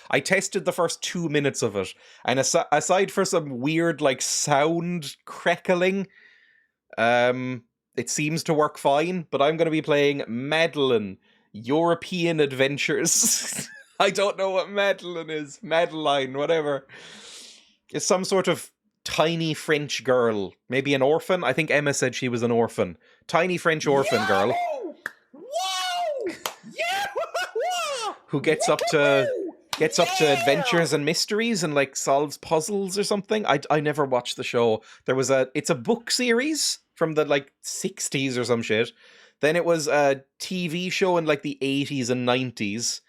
I tested the first 2 minutes of it, and aside for some weird, like, sound crackling, it seems to work fine, but I'm going to be playing Madeline, European Adventures. I don't know what Madeline is. Madeline, whatever. It's some sort of tiny French girl. Maybe an orphan? I think Emma said she was an orphan. Tiny French orphan girl. Whoa! Yeah! Who gets up to adventures and mysteries and, like, solves puzzles or something. I never watched the show. It's a book series from the, like, 60s or some shit. Then it was a TV show in, like, the 80s and 90s.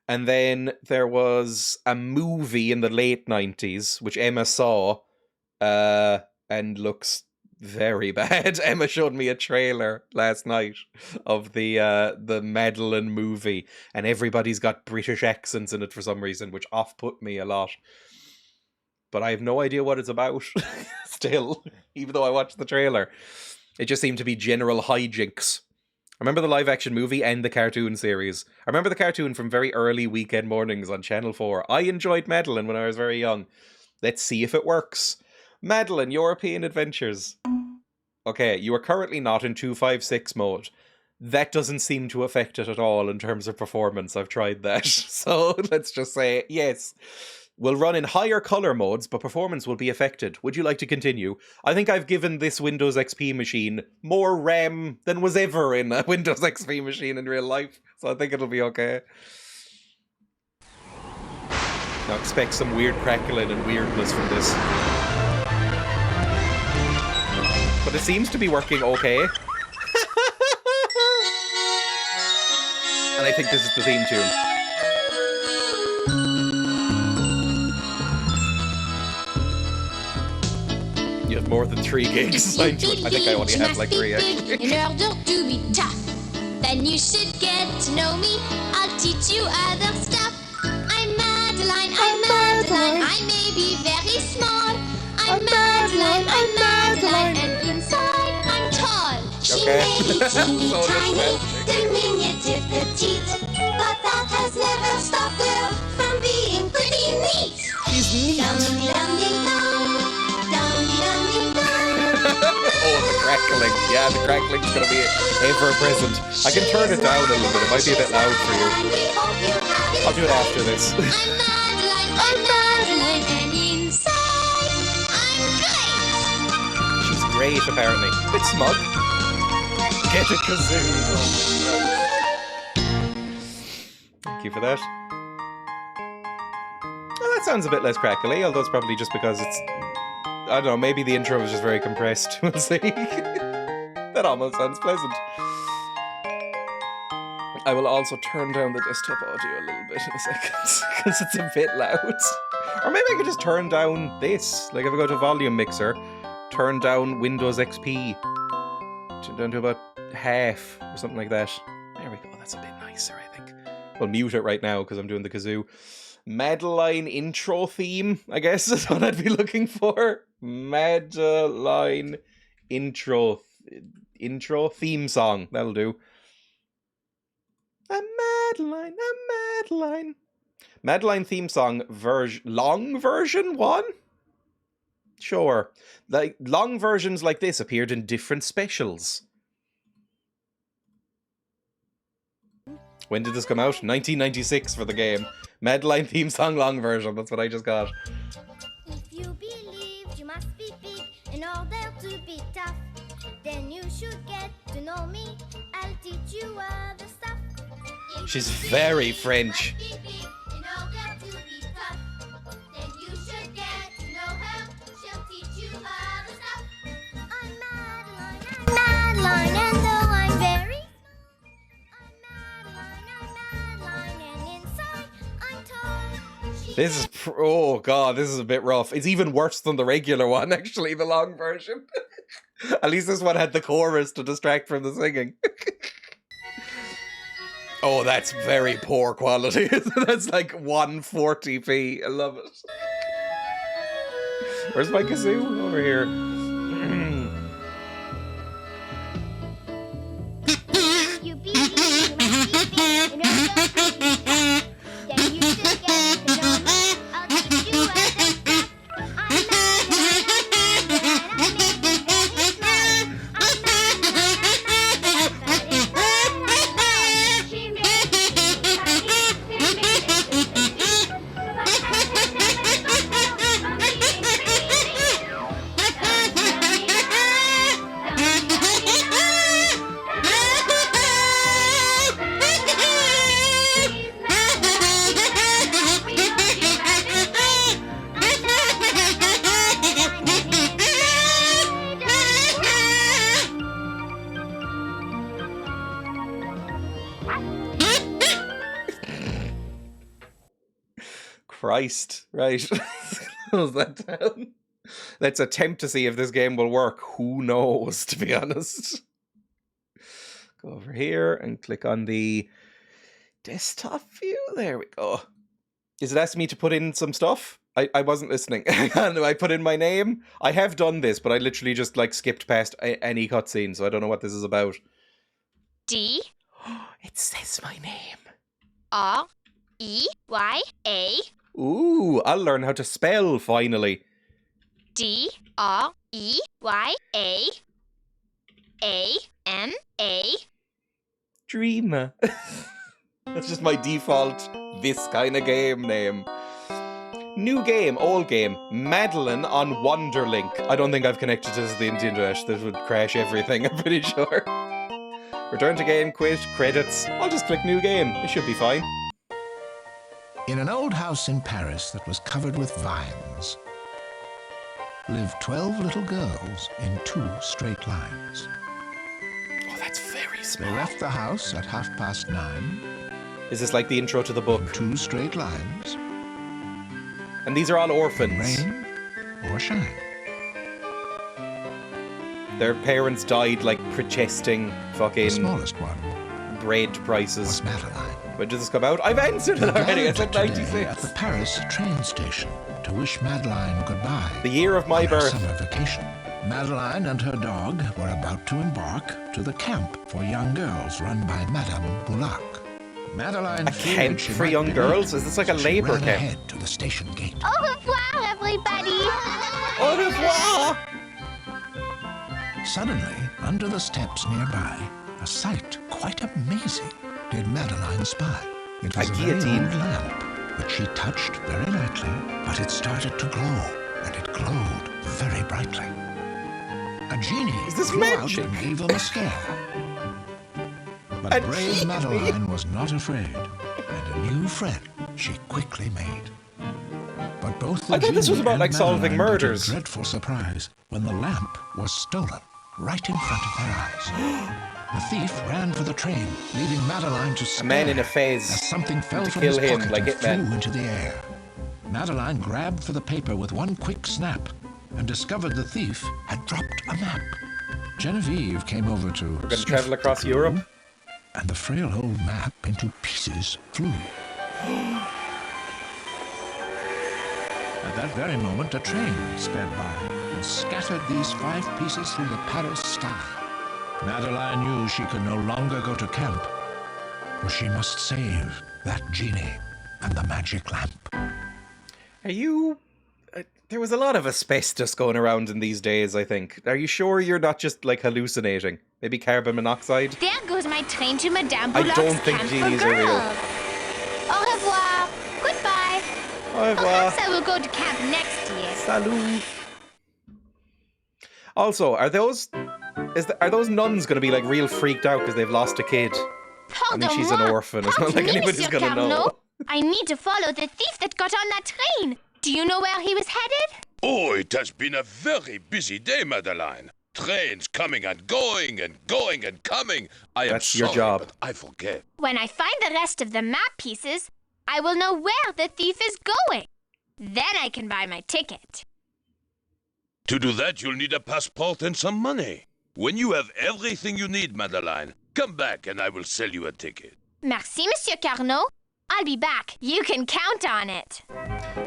And then there was a movie in the late 90s, which Emma saw, and looks very bad. Emma showed me a trailer last night of the Madeline movie, and everybody's got British accents in it for some reason, which off-put me a lot. But I have no idea what it's about, still, even though I watched the trailer. It just seemed to be general hijinks. I remember the live-action movie and the cartoon series. I remember the cartoon from very early weekend mornings on Channel 4. I enjoyed Madeline when I was very young. Let's see if it works. Madeline, European Adventures. Okay, you are currently not in 256 mode. That doesn't seem to affect it at all in terms of performance. I've tried that. So let's just say, yes. We'll run in higher color modes, but performance will be affected. Would you like to continue? I think I've given this Windows XP machine more RAM than was ever in a Windows XP machine in real life, so I think it'll be okay. Now expect some weird crackling and weirdness from this. But it seems to be working okay. And I think this is the theme tune. You have more than 3 gigs assigned to it. I think I only have like 3 actually. In order to be tough, then you should get to know me. I'll teach you other stuff. I'm Madeline, I may be very small. I'm Madeline, and inside I'm tall. She may be teeny tiny, diminutive petite, but that has never stopped her from being pretty neat. She's neat. Oh, the crackling. Yeah, the crackling's gonna be ever present. I can turn it down a little bit. It might be a bit loud for you. I'll do it after this. I'm Madeline, and inside I'm great. She's great, apparently. Bit smug. Get a kazoo. Thank you for that. Well, that sounds a bit less crackly, although it's probably just because it's... I don't know, maybe the intro was just very compressed. We'll see. That almost sounds pleasant. I will also turn down the desktop audio a little bit in a second, because it's a bit loud. Or maybe I could just turn down this. Like if I go to volume mixer, turn down Windows XP. Turn down to about half, or something like that. There we go, that's a bit nicer, I think. We'll mute it right now, because I'm doing the kazoo. Madeline intro theme, I guess is what I'd be looking for. Madeline intro theme song. That'll do. I'm Madeline. Madeline theme song long version 1? Sure. Like long versions like this appeared in different specials. When did this come out? 1996 for the game. Madeline theme song long version. That's what I just got. If you believe you must be big in order to be tough, then you should get to know me. I'll teach you other stuff. She's very French. Madeline, and though I'm very This is, oh god, this is a bit rough. It's even worse than the regular one, actually, the long version. At least this one had the chorus to distract from the singing. Oh, that's very poor quality. That's like 140p. I love it. Where's my kazoo? Over here. you believe you must be big in order to be tough, then you should get to know Christ. Right. Close that down. Let's attempt to see if this game will work. Who knows, to be honest. Go over here and click on the desktop view. There we go. Is it asking me to put in some stuff? I wasn't listening. I put in my name. I have done this, but I literally just like skipped past any cutscene, so I don't know what this is about. D It says my name. R-E-Y-A Ooh, I'll learn how to spell finally. D-R-E-Y-A A-N-A Dreamer. That's just my default this kind of game name. New game, old game, Madeline on Wonderlink. I don't think I've connected to the internet. This would crash everything, I'm pretty sure. Return to game, quit, credits. I'll just click new game. It should be fine. In an old house in Paris that was covered with vines lived 12 little girls in 2 straight lines. Oh, that's very They small. left the house at 9:30. Is this like the intro to the book? 2 straight lines, And these are all orphans. rain or shine. Their parents died like protesting The fucking smallest one bread was prices. Madeline. When did this come out? I've answered it already. I said Gathered today 96. at the Paris train station to wish Madeline goodbye. The year of my on her birth. summer vacation. Madeline and her dog were about to embark to the camp for young girls run by Madame Boulac. Madeline A feared camp she for might young be girls? late, Is this like a so labour she ran camp? ahead to the station gate. Au revoir, everybody! Au revoir! Suddenly, under the steps nearby, a sight quite amazing did Madeline spy. It was a very guillotine. old lamp, which she touched very lightly, but it started to glow, and it glowed very brightly. A genie Is this flew out magic? and gave them a scare. But A brave genie? Madeline was not afraid, and a new friend she quickly made. But both the I thought this was genie about, and like, solving Madeline got murders. a dreadful surprise when the lamp was stolen right in front of their eyes. The thief ran for the train, leaving Madeline to A stare man in a fez. as something fell to from kill his him, pocket like and Hitman. flew into the air. Madeline grabbed for the paper with one quick snap and discovered the thief had dropped a map. Genevieve came over to We're going to travel across Europe. and the frail old map into pieces flew. At that very moment, a train sped by and scattered these 5 pieces through the Paris sky. Madeline knew she could no longer go to camp, for she must save that genie and the magic lamp. Are you... there was a lot of asbestos going around in these days, I think. Are you sure you're not just, like, hallucinating? Maybe carbon monoxide? There goes my train to Madame I Boulac's don't think camp genies for are real. girls. Au revoir. Goodbye. Au revoir. Perhaps I will go to camp next year. Salut. Also, are those nuns going to be like real freaked out because they've lost a kid? I mean, she's an Pardon-moi. orphan. It's not like Pardon me, anybody's Monsieur going to Carnot. know. I need to follow the thief that got on that train. Do you know where he was headed? Oh, it has been a very busy day, Madeline. Trains coming and going and going and coming. I am That's your sorry, job. but I forget. When I find the rest of the map pieces, I will know where the thief is going. Then I can buy my ticket. To do that, you'll need a passport and some money. When you have everything you need, Madeline, come back and I will sell you a ticket. Merci, Monsieur Carnot. I'll be back. You can count on it.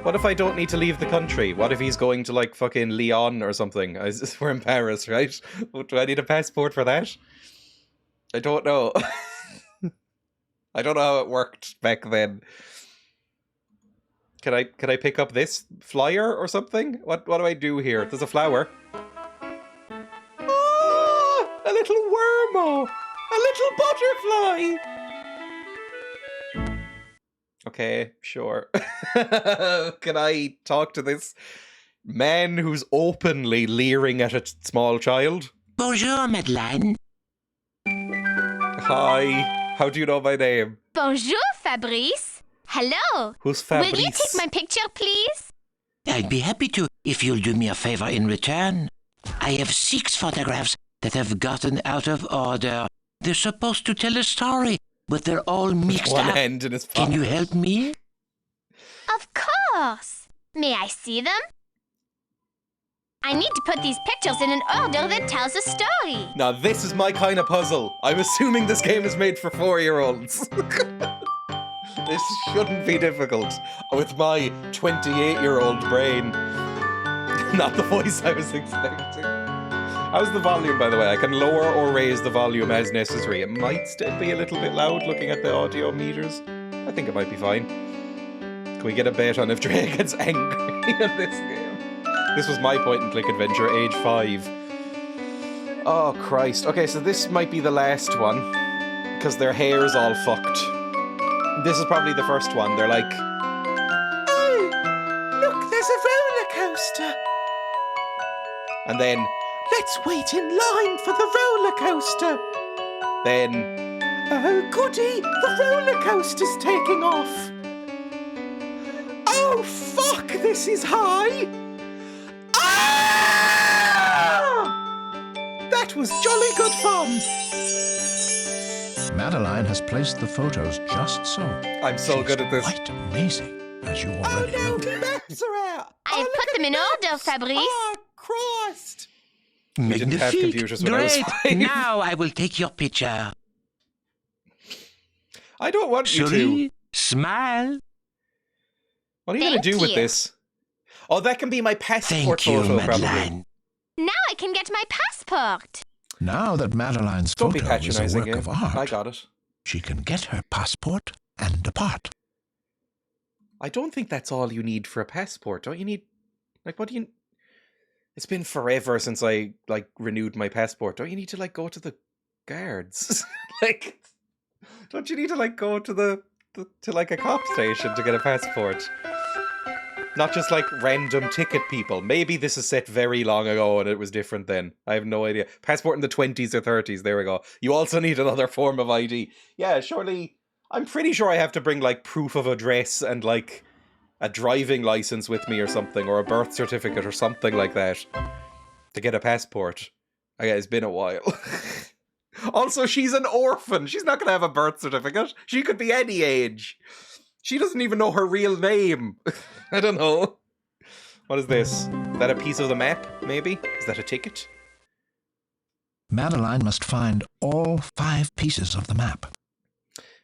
What if I don't need to leave the country? What if he's going to like fucking Lyon or something? We're in Paris, right? Do I need a passport for that? I don't know. I don't know how it worked back then. Can I pick up this flyer or something? What do I do here? There's a flower. Ah, a little wormo! A little butterfly! Okay, sure. Can I talk to this man who's openly leering at a small child? Bonjour, Madeline. Hi, how do you know my name? Bonjour, Fabrice. Hello. Who's Fabrice? Will you take my picture, please? I'd be happy to if you'll do me a favor in return. I have 6 photographs that have gotten out of order. They're supposed to tell a story, but they're all mixed One up. hand in his Can pocket. you help me? Of course. course. May I see them? I need to put these pictures in an order that tells a story. Now this is my kind of puzzle. I'm assuming this game is made for 4-year-olds. This shouldn't be difficult with my 28-year-old brain. Not the voice I was expecting. How's the volume, by the way? I can lower or raise the volume as necessary. It might still be a little bit loud looking at the audio meters. I think it might be fine. Can we get a bet on if Dreya gets angry in this game? This was my point-and-click adventure, age 5. Oh, Christ. Okay, so this might be the last one, because their hair's all fucked. This is probably the first one. They're like, oh, look, there's a roller coaster. And then, let's wait in line for the roller coaster. Then, oh goody, the roller coaster's taking off. Oh fuck, this is high. Ah! That was jolly good fun. Madeline has placed the photos just so. I'm so She's good at this. Quite amazing, as you already know. The maps are out. I've put them in order, Fabrice. Oh, Christ. We didn't have computers when I was Great. 5. Now I will take your picture. I don't want you to. Souris, smile. What are you going to do with you. this? Oh, that can be my passport Thank you, photo, probably. Madeline. Now I can get my passport. Now that Madeline's Don't be photo is a patronising, work eh? of art, I got it. she can get her passport and depart. I don't think that's all you need for a passport. Don't you need... Like, what do you... It's been forever since I, like, renewed my passport. Don't you need to, like, go to the guards? Like, don't you need to, like, go to to, like, a cop station to get a passport? Not just, like, random ticket people. Maybe this is set very long ago and it was different then. I have no idea. Passport in the 20s or 30s. There we go. You also need another form of ID. Yeah, surely... I'm pretty sure I have to bring, like, proof of address and, like, a driving license with me or something, or a birth certificate or something like that to get a passport. Okay, it's been a while. Also, she's an orphan. She's not going to have a birth certificate. She could be any age. She doesn't even know her real name. I don't know. What is this? Is that a piece of the map, maybe? Is that a ticket? Madeline must find all 5 pieces of the map.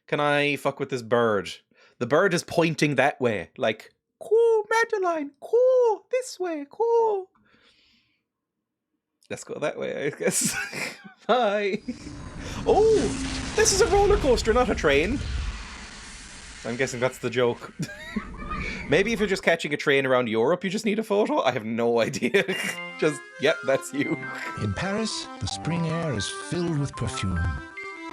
Can I fuck with this bird? The bird is pointing that way. Like, cool, Madeline, cool, this way, cool. Let's go that way, I guess. Bye. Oh, this is a roller coaster, not a train. I'm guessing that's the joke. Maybe if you're just catching a train around Europe, you just need a photo? I have no idea. Just, yep, that's you. In Paris, the spring air is filled with perfume.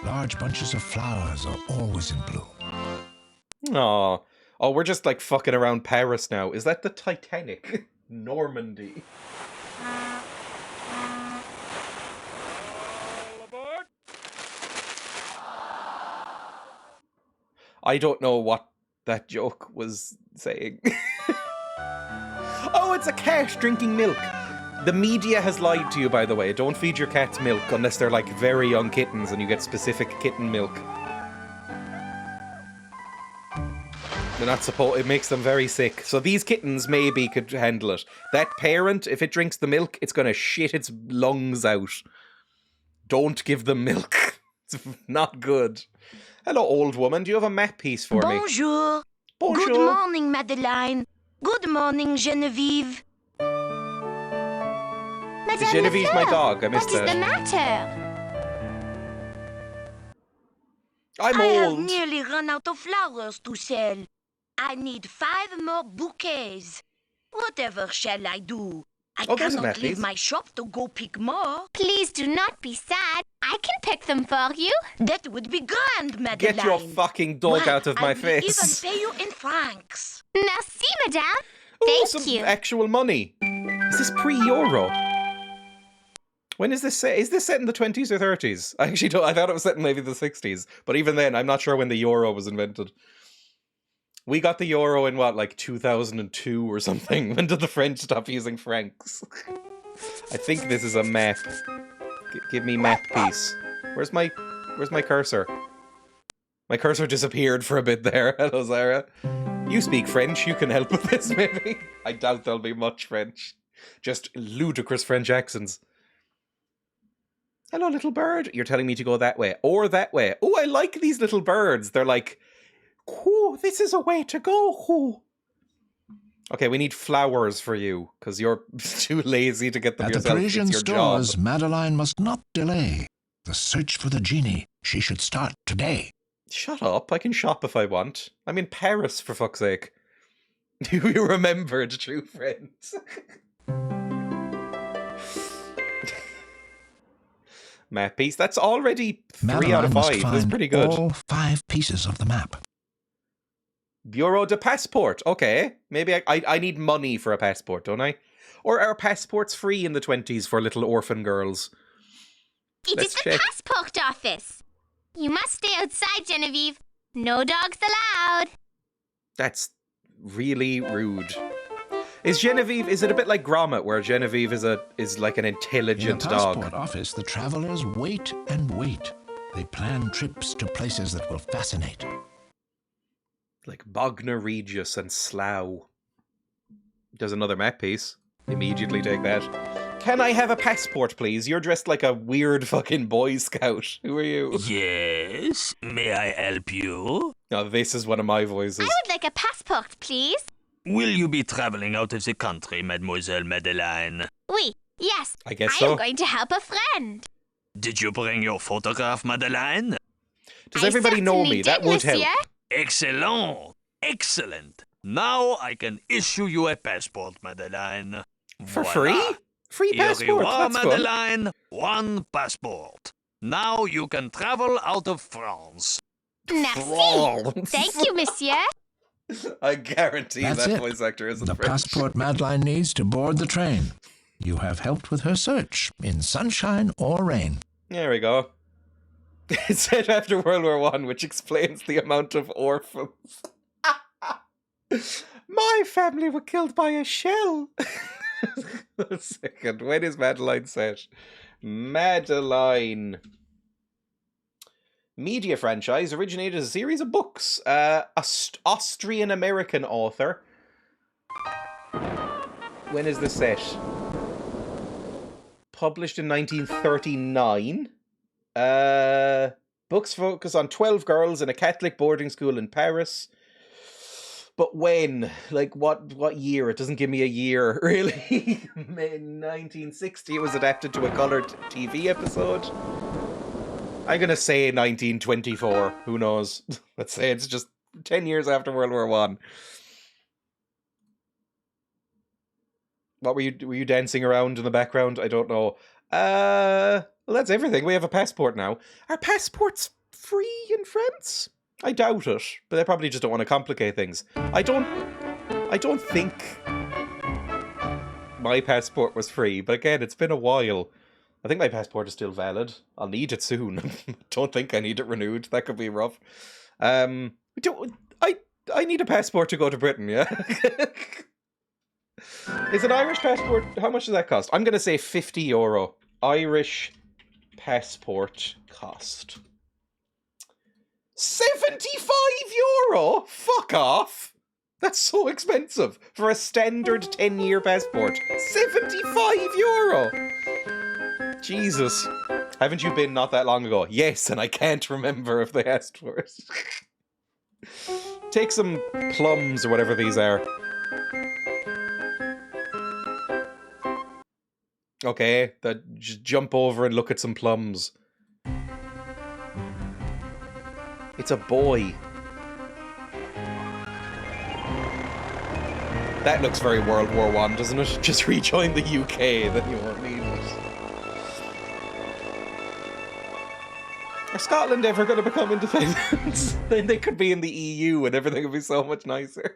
Large bunches of flowers are always in bloom. Aw. Oh, we're just like fucking around Paris now. Is that the Titanic? Normandy. I don't know what that joke was saying. Oh, it's a cat drinking milk. The media has lied to you, by the way. Don't feed your cats milk unless they're like very young kittens and you get specific kitten milk. They're not supposed. It makes them very sick. So these kittens maybe could handle it. That parent, if it drinks the milk, it's gonna shit its lungs out. Don't give them milk. It's not good. Hello, old woman. Do you have a map piece for me? Bonjour. Bonjour. Good morning, Madeline. Good morning, Genevieve. Madame Genevieve's my Lefleur, dog. I missed what is the that. matter? I'm I have old. nearly run out of flowers to sell. I need 5 more bouquets. Whatever shall I do? I Oh, there's a cannot map, leave please. my shop to go pick more. Please do not be sad. I can pick them for you. That would be grand, Madeline. Get your fucking dog Why, out of my I will face. even pay you in francs. Merci, madame. Ooh, Thank some you. actual money. Is this pre-Euro? When is this set? Is this set in the 20s or 30s? I actually don't. I thought it was set in maybe the 60s. But even then, I'm not sure when the euro was invented. We got the euro in what, like 2002 or something? When did the French stop using francs? I think this is a map. Give me map piece. Where's my cursor? My cursor disappeared for a bit there. Hello, Zara. You speak French, you can help with this, maybe. I doubt there'll be much French. Just ludicrous French accents. Hello, little bird. You're telling me to go that way or that way. Oh, I like these little birds. They're like, oh, this is a way to go. Oh. Okay, we need flowers for you because you're too lazy to get them At yourself. the Parisian it's your stores, job. Madeline must not delay. The search for the genie, she should start today. Shut up. I can shop if I want. I'm in Paris, for fuck's sake. You remembered, true friends. Map piece. That's already 3 out of 5. That's pretty good. All 5 pieces of the map. Bureau de passport. Okay. Maybe I need money for a passport, don't I? Or are passports free in the 20s for little orphan girls? It Let's is the check. passport office. You must stay outside, Genevieve. No dogs allowed. That's really rude. Is it a bit like Gromit, where Genevieve is like an In intelligent the passport dog? office, the travelers wait and wait. They plan trips to places that will fascinate. Like Bognor Regis and Slough. There's another map piece. Immediately take that. Can I have a passport, please? You're dressed like a weird fucking Boy Scout. Who are you? Yes, may I help you? Oh, this is one of my voices. I would like a passport, please. Will you be traveling out of the country, Mademoiselle Madeline? Oui, yes. I guess I so. am going to help a friend. Did you bring your photograph, Madeline? Does I everybody know certainly me? That did, would help. monsieur. Excellent! Excellent! Now I can issue you a passport, Madeline. For Voila. free? Free Here passport. you are, That's fun. Madeline. One passport. Now you can travel out of France. Merci. France. Thank you, monsieur. I guarantee That's that it. voice actor isn't The French. passport Madeline needs to board the train. You have helped with her search, in sunshine or rain. There we go. It's set after World War One, which explains the amount of orphans. My family were killed by a shell. A second. When is Madeline set? Madeline. Media franchise originated as a series of books. Austrian-American author. When is this set? Published in 1939. Books focus on 12 girls in a Catholic boarding school in Paris. But when? Like, what year? It doesn't give me a year, really. In 1960, it was adapted to a coloured TV episode. I'm going to say 1924. Who knows? Let's say it's just 10 years after World War One. What were you dancing around in the background? I don't know. Well, that's everything. We have a passport now. Are passports free in France? I doubt it, but they probably just don't want to complicate things. I don't think my passport was free, but again, it's been a while. I think my passport is still valid. I'll need it soon. Don't think I need it renewed. That could be rough. I need a passport to go to Britain, yeah? Is an Irish passport, how much does that cost? I'm going to say €50. Irish passport cost. €75? Fuck off! That's so expensive for a standard 10-year passport. €75! Jesus. Haven't you been not that long ago? Yes, and I can't remember if they asked for it. Take some plums or whatever these are. Okay, just jump over and look at some plums. It's a boy. That looks very World War One, doesn't it? Just rejoin the UK, then you won't need it. Are Scotland ever going to become independent? Then they could be in the EU and everything would be so much nicer.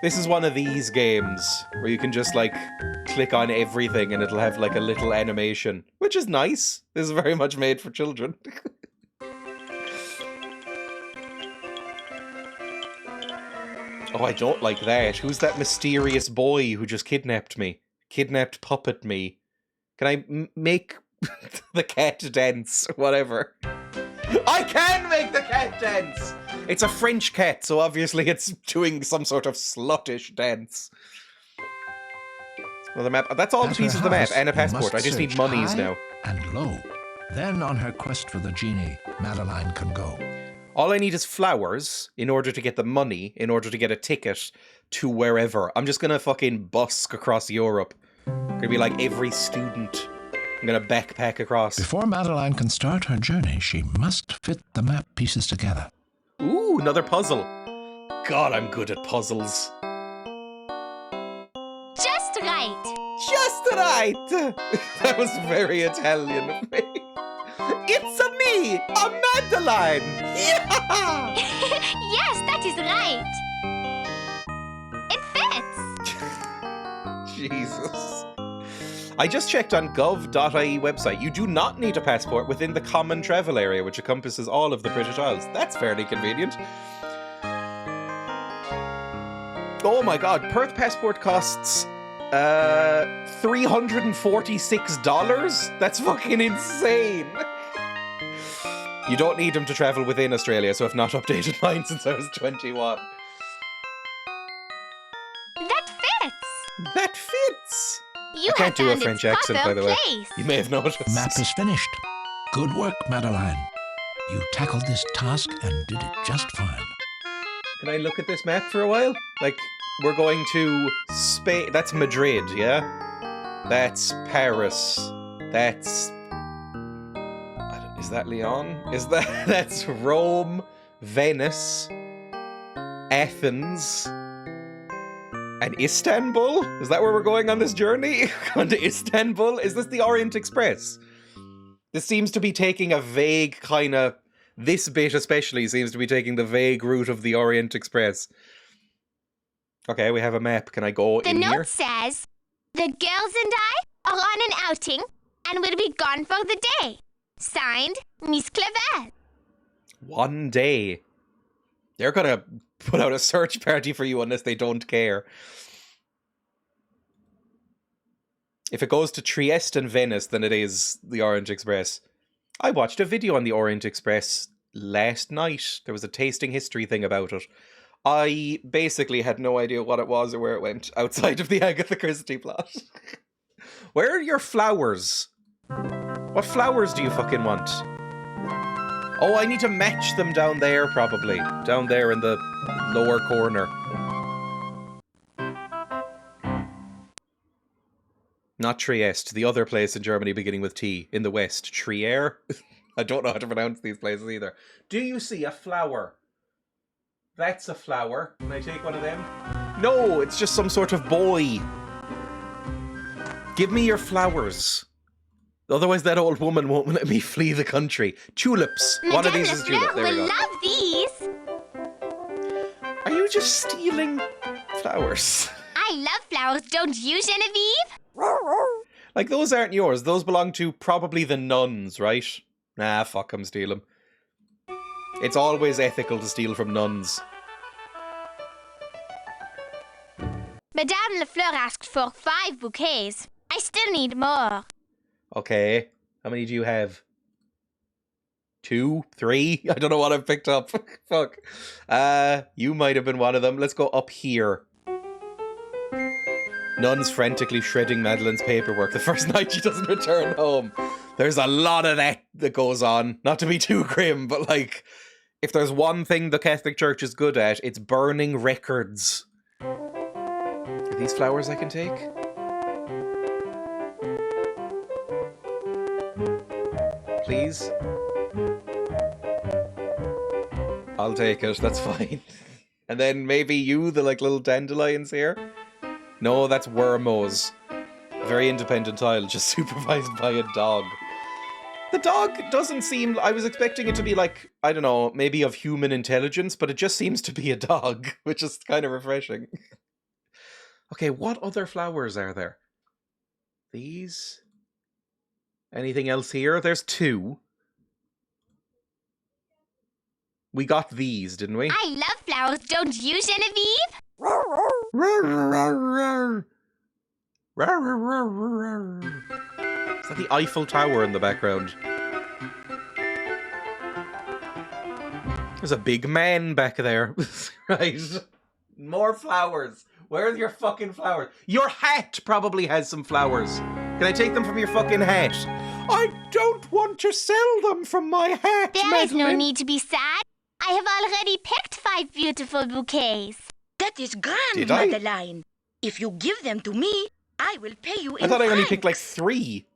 This is one of these games where you can just, like, click on everything and it'll have, like, a little animation. Which is nice. This is very much made for children. Oh, I don't like that. Who's that mysterious boy who just kidnapped me? Kidnapped puppet me. Can I make the cat dance? Whatever. I can make the cat dance! It's a French cat, so obviously it's doing some sort of sluttish dance. Well, the map. That's all the At her pieces of the map house, and a you passport. must I just need search monies high now. and low. Then on her quest for the genie, Madeline can go. All I need is flowers in order to get the money, in order to get a ticket to wherever. I'm just gonna fucking busk across Europe. Gonna be like every student. I'm gonna backpack across. Before Madeline can start her journey, she must fit the map pieces together. Ooh, another puzzle. God, I'm good at puzzles. Just right. Just right! That was very Italian of me. It's a me, a Madeline! Yeah! Yes, that is right. It fits. Jesus. I just checked on gov.ie website. You do not need a passport within the common travel area, which encompasses all of the British Isles. That's fairly convenient. Oh my god, Perth passport costs $346? That's fucking insane. You don't need them to travel within Australia, so I've not updated mine since I was 21. That fits. That fits! You I can't have do a found French its accent, by proper the way. place. You may have noticed. Map is finished. Good work, Madeline. You tackled this task and did it just fine. Can I look at this map for a while? Like, we're going to Spain. That's Madrid, yeah? That's Paris. That's... Is that Lyon? That's Rome, Venice, Athens, and Istanbul? Is that where we're going on this journey? Going to Istanbul? Is this the Orient Express? This seems to be taking a vague kind of... This bit especially seems to be taking the vague route of the Orient Express. Okay, we have a map. Can I go The in note here? says, the girls and I are on an outing and will be gone for the day. Signed, Miss Clavel. One day. They're gonna put out a search party for you unless they don't care. If it goes to Trieste and Venice, then it is the Orient Express. I watched a video on the Orient Express last night. There was a tasting history thing about it. I basically had no idea what it was or where it went outside of the Agatha Christie plot. Where are your flowers? What flowers do you fucking want? Oh, I need to match them down there, probably. Down there in the lower corner. Not Trieste, the other place in Germany beginning with T, in the west. Trier? I don't know how to pronounce these places either. Do you see a flower? That's a flower. Can I take one of them? No, it's just some sort of boy. Give me your flowers. Otherwise that old woman won't let me flee the country. Tulips. One of Madame these is tulip. Lefleur There we will go. love these. Are you just stealing flowers? I love flowers, don't you, Genevieve? Like, those aren't yours. Those belong to probably the nuns, right? Nah, fuck 'em, steal them. It's always ethical to steal from nuns. Madame Lefleur asked for 5 bouquets. I still need more. Okay. How many do you have? 2? 3? I don't know what I've picked up. Fuck. You might have been one of them. Let's go up here. Nun's frantically shredding Madeline's paperwork the first night she doesn't return home. There's a lot of that goes on. Not to be too grim, but like, if there's one thing the Catholic Church is good at, it's burning records. Are these flowers I can take? Please? I'll take it, that's fine. And then maybe you, the like little dandelions here? No, that's Wormos. Very independent tile, just supervised by a dog. The dog doesn't seem... I was expecting it to be like, I don't know, maybe of human intelligence, but it just seems to be a dog, which is kind of refreshing. Okay, what other flowers are there? These? Anything else here? There's 2. We got these, didn't we? I love flowers, don't you, Genevieve? Is that the Eiffel Tower in the background? There's a big man back there. Right. More flowers. Where are your fucking flowers? Your hat probably has some flowers. Can I take them from your fucking hat? I don't want to sell them from my hat, There is no Madeline. need to be sad. I have already picked 5 beautiful bouquets. That is grand, Did I? Madeline. If you give them to me, I will pay you in I thought I only francs. picked like 3.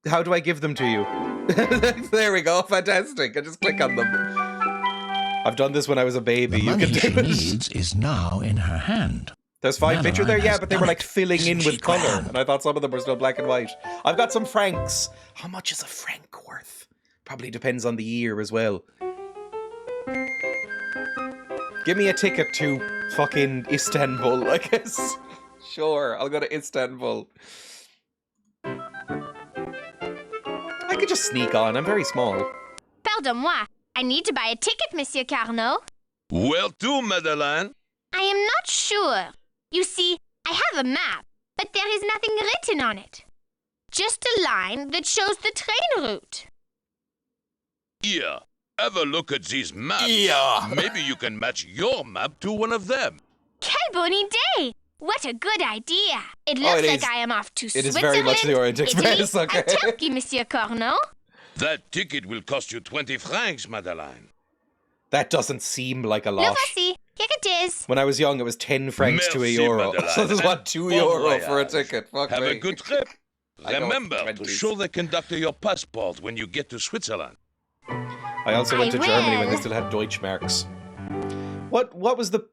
How do I give them to you? There we go. Fantastic. I just click on them. I've done this when I was a baby. The You money can she do it. needs is now in her hand. There's 5 pictures there, Madeline yeah, has but they done were like it. filling in Isn't with she colour, grand? and I thought some of them were still black and white. I've got some francs. How much is a franc worth? Probably depends on the year as well. Give me a ticket to fucking Istanbul, I guess. Sure, I'll go to Istanbul. I could just sneak on. I'm very small. Pardon-moi. I need to buy a ticket, Monsieur Carnot. Where to, Madeline? I am not sure. You see, I have a map, but there is nothing written on it. Just a line that shows the train route. Here, have a look at these maps. Yeah. Maybe you can match your map to one of them. Quelle bonne idée! What a good idea! It Oh, looks it like is. I am off to It is Switzerland, very much the Orient Express, Italy, okay. and Turkey, Monsieur Carnot. That ticket will cost you 20 francs, Madeline. That doesn't seem like a Le lot. voici. Here it is. When I was young, it was 10 francs to Merci, €1. Madeline. So this is what, €2 Bon for a voyage. ticket. Fuck Have me. a good trip. I know, Remember to 20s. show the conductor your passport when you get to Switzerland. I also went I to Germany when they will. still had Deutschmarks. What was the...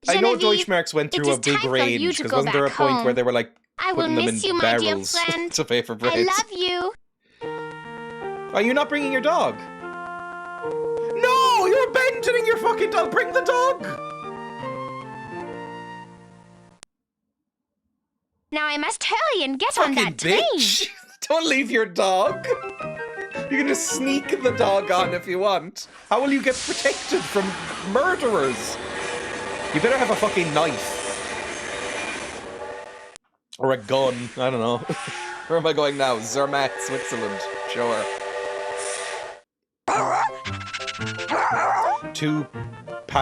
I know Genevieve, Deutschmarks went it through a is big time for you range, to because go wasn't there a back point where home. they were like I will putting them in miss you, my dear barrels friend. to pay for bread? I love you. Are you not bringing your dog? No! You're abandoning your fucking dog! Bring the dog! Now I must hurry and get on Fucking that train. bitch! Don't leave your dog! You can just sneak the dog on if you want. How will you get protected from murderers? You better have a fucking knife. Or a gun. I don't know. Where am I going now? Zermatt, Switzerland. Sure. £2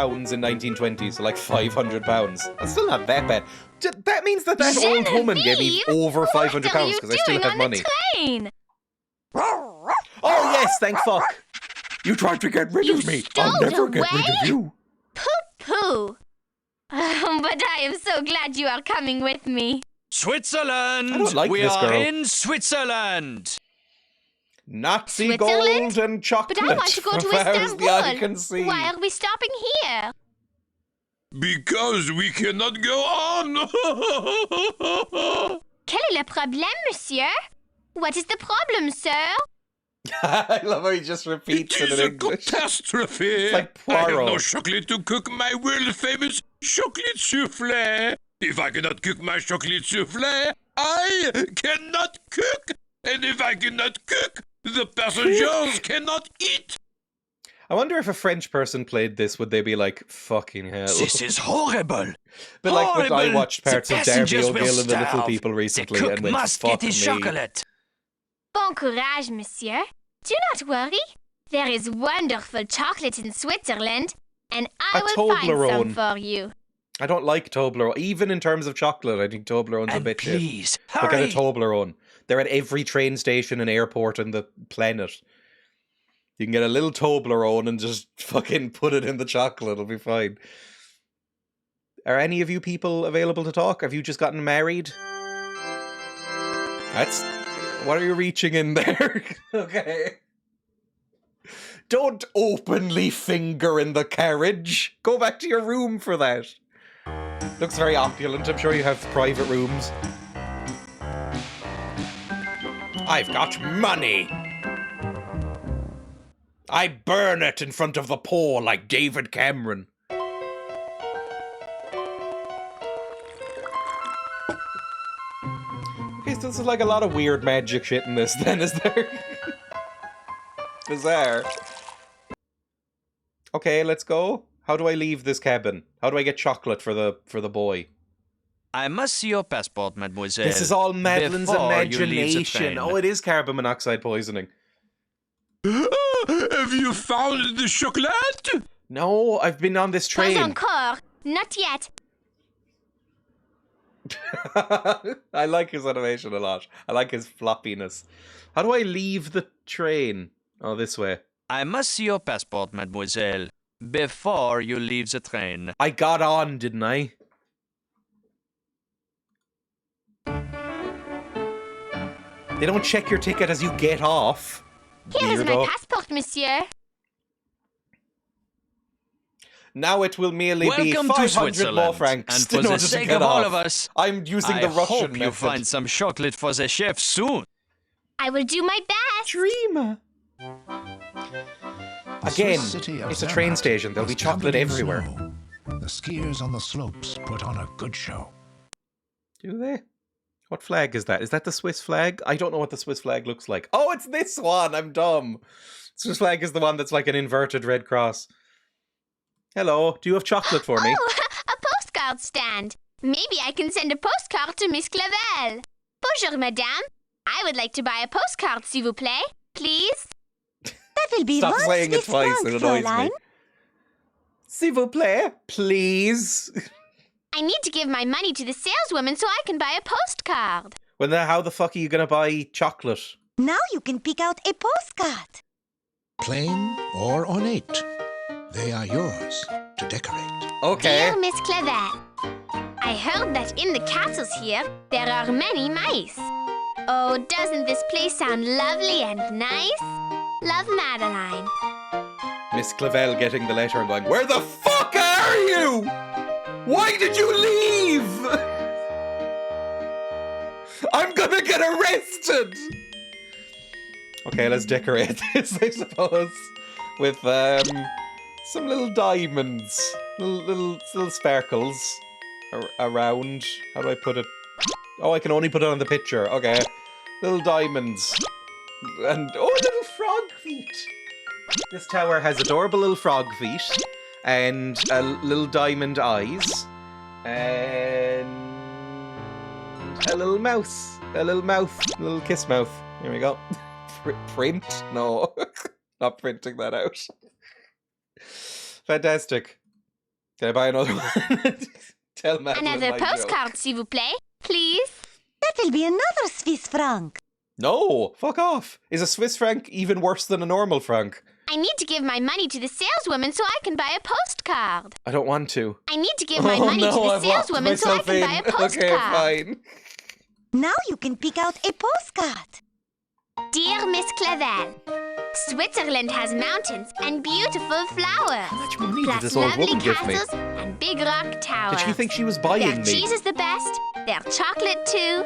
in 1920, so like £500. That's still not that bad. That means that old woman gave me Genevieve, over £500 What are you because I still doing have on money. the train? Oh yes, thank fuck. You tried to get rid You of me. stole I'll never get rid away? of you. Pooh. But I am so glad you are coming with me. Switzerland! I don't like we this are girl. in Switzerland! Nazi Switzerland? gold and chocolate. But I want to go to from far as the eye can Istanbul. see. Why are we stopping here? Because we cannot go on. Quel est le problème, monsieur? What is the problem, sir? I love how he just It repeats it is in a English. catastrophe. It's like I have Poirot. no chocolate to cook my world famous chocolate souffle. If I cannot cook my chocolate souffle, I cannot cook. And if I cannot cook, the passengers cannot eat. I wonder if a French person played this, would they be like, fucking hell? This is horrible! But like, but I Horrible. watched parts The of Darby passengers will O'Gill and the Little starve. People The recently cook and went, must fuck get his me. chocolate. Bon courage, monsieur. Do not worry. There is wonderful chocolate in Switzerland, and I A will find some Toblerone. for you. I don't like Toblerone. Even in terms of chocolate, I think Toblerone's a And bit shit. please, Look at a hurry! Toblerone. They're at every train station and airport on the planet. You can get a little Toblerone and just fucking put it in the chocolate. It'll be fine. Are any of you people available to talk? Have you just gotten married? That's... What are you reaching in there? Okay. Don't openly finger in the carriage. Go back to your room for that. Looks very opulent. I'm sure you have private rooms. I've got money. I burn it in front of the poor like David Cameron. Okay, so this is like a lot of weird magic shit in this then, is there? Bizarre. Okay, let's go. How do I leave this cabin? How do I get chocolate for the boy? I must see your passport, mademoiselle. This is all Madeline's before you leave the imagination. train. Oh, it is carbon monoxide poisoning. Have you found the chocolate? No, I've been on this Pas train. encore. Not yet. I like his animation a lot. I like his floppiness. How do I leave the train? Oh, this way. I must see your passport, mademoiselle, before you leave the train. I got on, didn't I? They don't check your ticket as you get off. Here is my Weirdo. passport, monsieur. Now it will merely be Welcome to 500 Switzerland. more francs And in for the order to sake get of all off. of us, I'm using I the Russian hope you method. find some chocolate for the chef soon. I will do my best. Dreamer. The Again, Swiss city of it's a train Zermatt station. There'll be is chocolate covered in everywhere. snow. The skiers on the slopes put on a good show. Do they? What flag is that? Is that the Swiss flag? I don't know what the Swiss flag looks like. Oh, it's this one. I'm dumb. Swiss flag is the one that's like an inverted red cross. Hello. Do you have chocolate for me? Oh, a postcard stand. Maybe I can send a postcard to Miss Clavel. Bonjour, madame. I would like to buy a postcard, s'il vous plaît. Please? That will be Stop one saying it Swiss twice. franc, It annoys Fräulein. me. S'il vous plaît, please. I need to give my money to the saleswoman so I can buy a postcard. Well, now how the fuck are you going to buy chocolate? Now you can pick out a postcard. Plain or ornate, they are yours to decorate. Okay. Dear Miss Clavel, I heard that in the castles here there are many mice. Oh, doesn't this place sound lovely and nice? Love, Madeline. Miss Clavel getting the letter and going, where the fuck are you? Why did you leave? I'm gonna get arrested. Okay, let's decorate this, I suppose, with some little diamonds, little sparkles around. How do I put it? Oh, I can only put it on the picture. Okay, little diamonds and little frog feet. This tower has adorable little frog feet and little diamond eyes and a little mouse, a little kiss mouth. Here we go. Print? No, not printing that out. Fantastic. Can I buy another one? Tell Madeline Another my joke. postcard, s'il vous plaît, please. That will be another Swiss franc. No, fuck off. Is a Swiss franc even worse than a normal franc? I need to give my money to the saleswoman so I can buy a postcard. I don't want to. I need to give my money to the I've locked saleswoman so I myself can buy a in. postcard. Okay, fine. Now you can pick out a postcard. Dear Miss Clavel, Switzerland has mountains and beautiful flowers. How much money did Plus this old lovely woman give me? castles and big rock towers. Did she think she was Their buying me? cheese is the best, their chocolate too.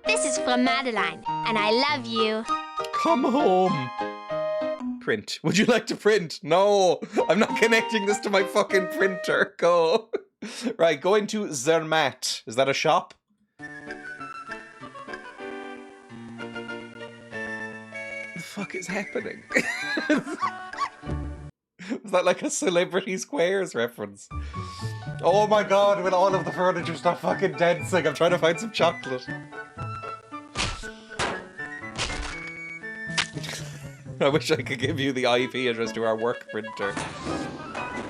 This is from Madeline, and I love you. Come home. Print. Would you like to print? No, I'm not connecting this to my fucking printer. Go. Right, going to Zermatt. Is that a shop? The fuck is happening? Is that like a Celebrity Squares reference? Oh my god, will all of the furniture stop fucking dancing? I'm trying to find some chocolate. I wish I could give you the IP address to our work printer.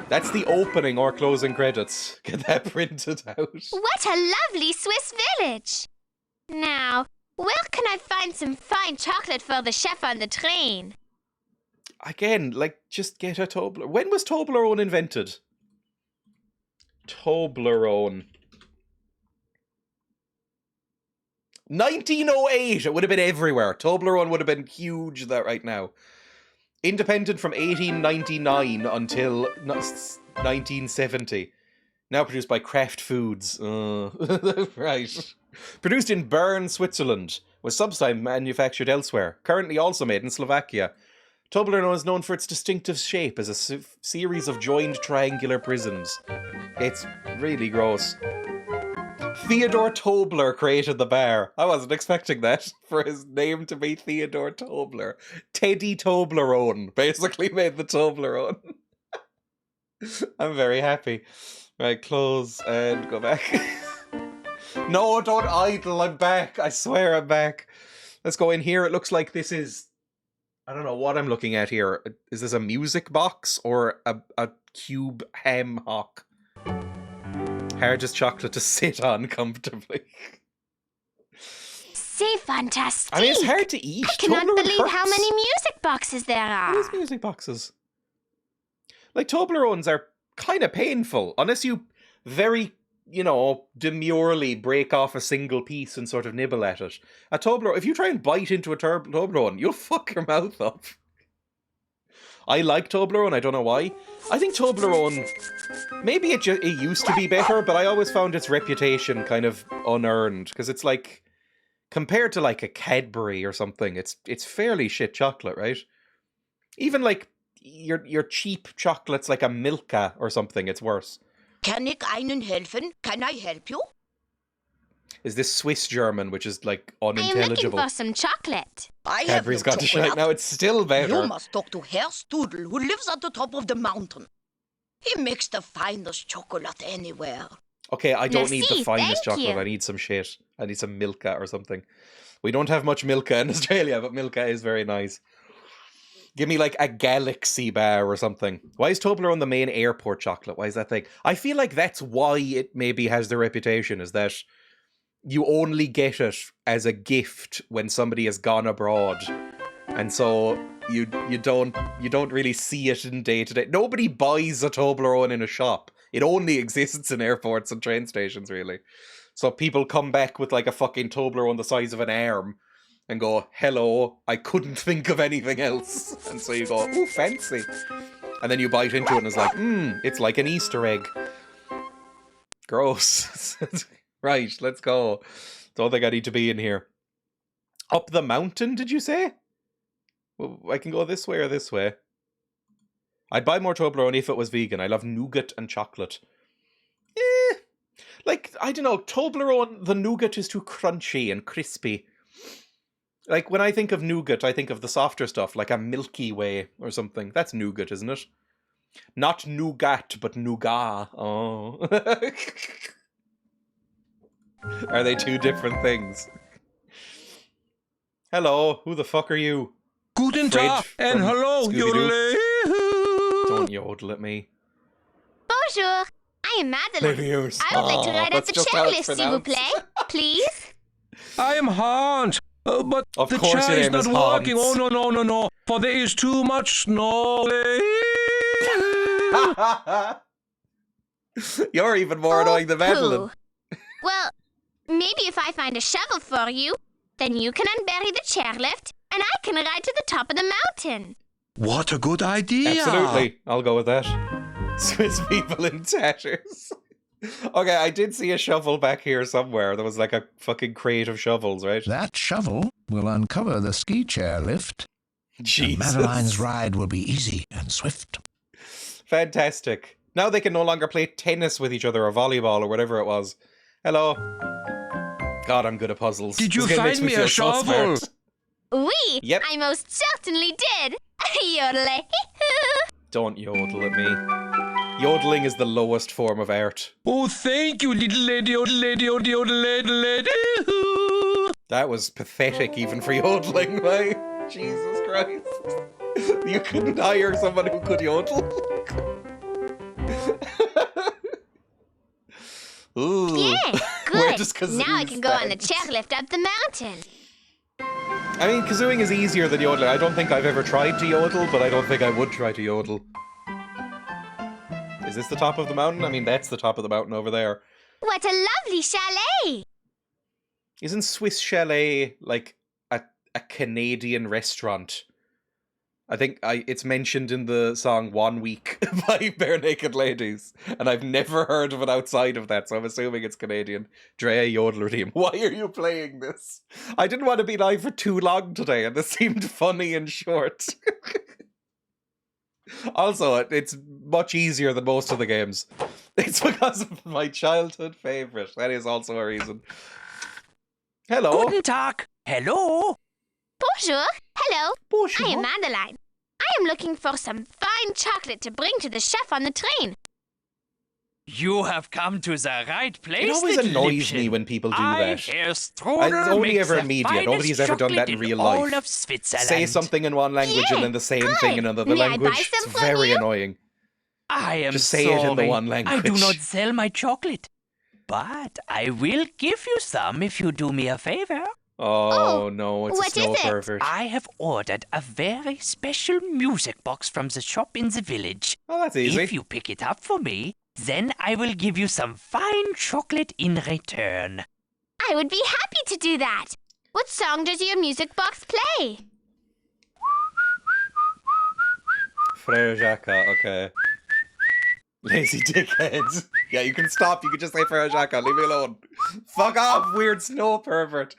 That's the opening or closing credits. Get that printed out. What a lovely Swiss village! Now, where can I find some fine chocolate for the chef on the train? Again, like, just get a Toblerone. When was Toblerone invented? Toblerone. 1908! It would have been everywhere. Toblerone would have been huge that right now. Independent from 1899 until 1970. Now produced by Kraft Foods. Right. Produced in Bern, Switzerland. Was sometimes manufactured elsewhere. Currently also made in Slovakia. Toblerone is known for its distinctive shape as a series of joined triangular prisms. It's really gross. Theodore Tobler created the bar. I wasn't expecting that, for his name to be Theodore Tobler. Teddy Toblerone basically made the Toblerone. I'm very happy. Right, close and go back. No, don't idle. I'm back. I swear I'm back. Let's go in here. It looks like this is... I don't know what I'm looking at here. Is this a music box or a cube ham hock? Hardest chocolate to sit on comfortably. C'est fantastic. I mean, it's hard to eat. I cannot Toblerone believe how hurts. many music boxes there are. What is music boxes? Like, Toblerones are kind of painful. Unless you very, demurely break off a single piece and sort of nibble at it. A Toblerone, if you try and bite into a Toblerone, you'll fuck your mouth up. I like Toblerone, I don't know why. I think Toblerone, maybe it used to be better, but I always found its reputation kind of unearned. Because it's like, compared to like a Cadbury or something, it's fairly shit chocolate, right? Even like your cheap chocolates like a Milka or something, it's worse. Kann ich Ihnen helfen? Can I help you? Is this Swiss German, which is like I am looking unintelligible? for some chocolate. I Cadbury's have no got to shine. chocolate. Now it's still better. You must talk to Herr Strudel, who lives at the top of the mountain. He makes the finest chocolate anywhere. Okay, I don't need the Merci, finest thank chocolate. you. I need some shit. I need some Milka or something. We don't have much Milka in Australia, but Milka is very nice. Give me like a Galaxy bar or something. Why is Toblerone the main airport chocolate? Why is that thing? I feel like that's why it maybe has the reputation, is that you only get it as a gift when somebody has gone abroad. And so you don't really see it in day to day. Nobody buys a Toblerone in a shop. It only exists in airports and train stations, really. So people come back with like a fucking Toblerone the size of an arm and go, hello, I couldn't think of anything else. And so you go, ooh, fancy. And then you bite into it and it's like, it's like an Easter egg. Gross. Right, let's go. Don't think I need to be in here. Up the mountain, did you say? Well, I can go this way or this way. I'd buy more Toblerone if it was vegan. I love nougat and chocolate. Like, I don't know, Toblerone, the nougat is too crunchy and crispy. Like, when I think of nougat, I think of the softer stuff, like a Milky Way or something. That's nougat, isn't it? Not nougat, but nougat. Oh. Are they two different things? Hello, who the fuck are you? Guten Fred Tag and from hello, Scooby-Doo. yodelay. Don't yodel at me. Bonjour. I am Madeline. Levieuse. I would like to ride up that's the just how it's chairlift, s'il vous pronounced. plaît. Please? I am Hans. But Of the course your chair is name not is working. Hans. Oh, no. For there is too much snow. You're even more annoying than Madeline. Pooh. Well, maybe if I find a shovel for you, then you can unbury the chairlift, and I can ride to the top of the mountain. What a good idea. Absolutely. I'll go with that. Swiss people in tatters. Okay, I did see a shovel back here somewhere. There was like a fucking crate of shovels, right? That shovel will uncover the ski chair lift. And Jesus. Madeline's ride will be easy and swift. Fantastic. Now they can no longer play tennis with each other or volleyball or whatever it was. Hello. God, I'm good at puzzles. Did you This game makes find me a feel so shovel? smart. Oui, Yep. I most certainly did. Yodelay. Don't yodel at me. Yodeling is the lowest form of art. Oh, thank you, little lady, old lady, old lady. That was pathetic even for yodeling, right? Jesus Christ. You couldn't hire someone who could yodel? Ooh. Yeah, Where good. does kazoo Now I can go on the stand? chairlift up the mountain. I mean, kazooing is easier than yodeling. I don't think I've ever tried to yodel, but I don't think I would try to yodel. Is this the top of the mountain? I mean, that's the top of the mountain over there. What a lovely chalet. Isn't Swiss Chalet like a Canadian restaurant? I think it's mentioned in the song 1 Week by Bare Naked Ladies, and I've never heard of it outside of that, so I'm assuming it's Canadian. Dreya Yodeler Team. Why are you playing this? I didn't want to be live for too long today, and this seemed funny and short. Also, it's much easier than most of the games. It's because of my childhood favourite. That is also a reason. Hello. Guten Tag. Hello. Bonjour. Hello. Bonjour. I am Madeline. I am looking for some fine chocolate to bring to the chef on the train. You have come to the right place. It always little annoys Liebchen. me when people do that. Herr Strudel It's only makes ever the in media. finest Nobody's ever done that chocolate in real all life. of Switzerland. Say something in one language and then the same thing in another May I buy language. some It's from very you? annoying. I am Just say sorry. it in the one language. I do not sell my chocolate. But I will give you some if you do me a favor. Oh no, it's a what is snow it? pervert. I have ordered a very special music box from the shop in the village. Oh, that's easy. If you pick it up for me, then I will give you some fine chocolate in return. I would be happy to do that. What song does your music box play? Frere Jacques, okay. Lazy dickhead. Yeah, you can stop. You can just say Frere Jacques. Leave me alone. Fuck off, weird snow pervert.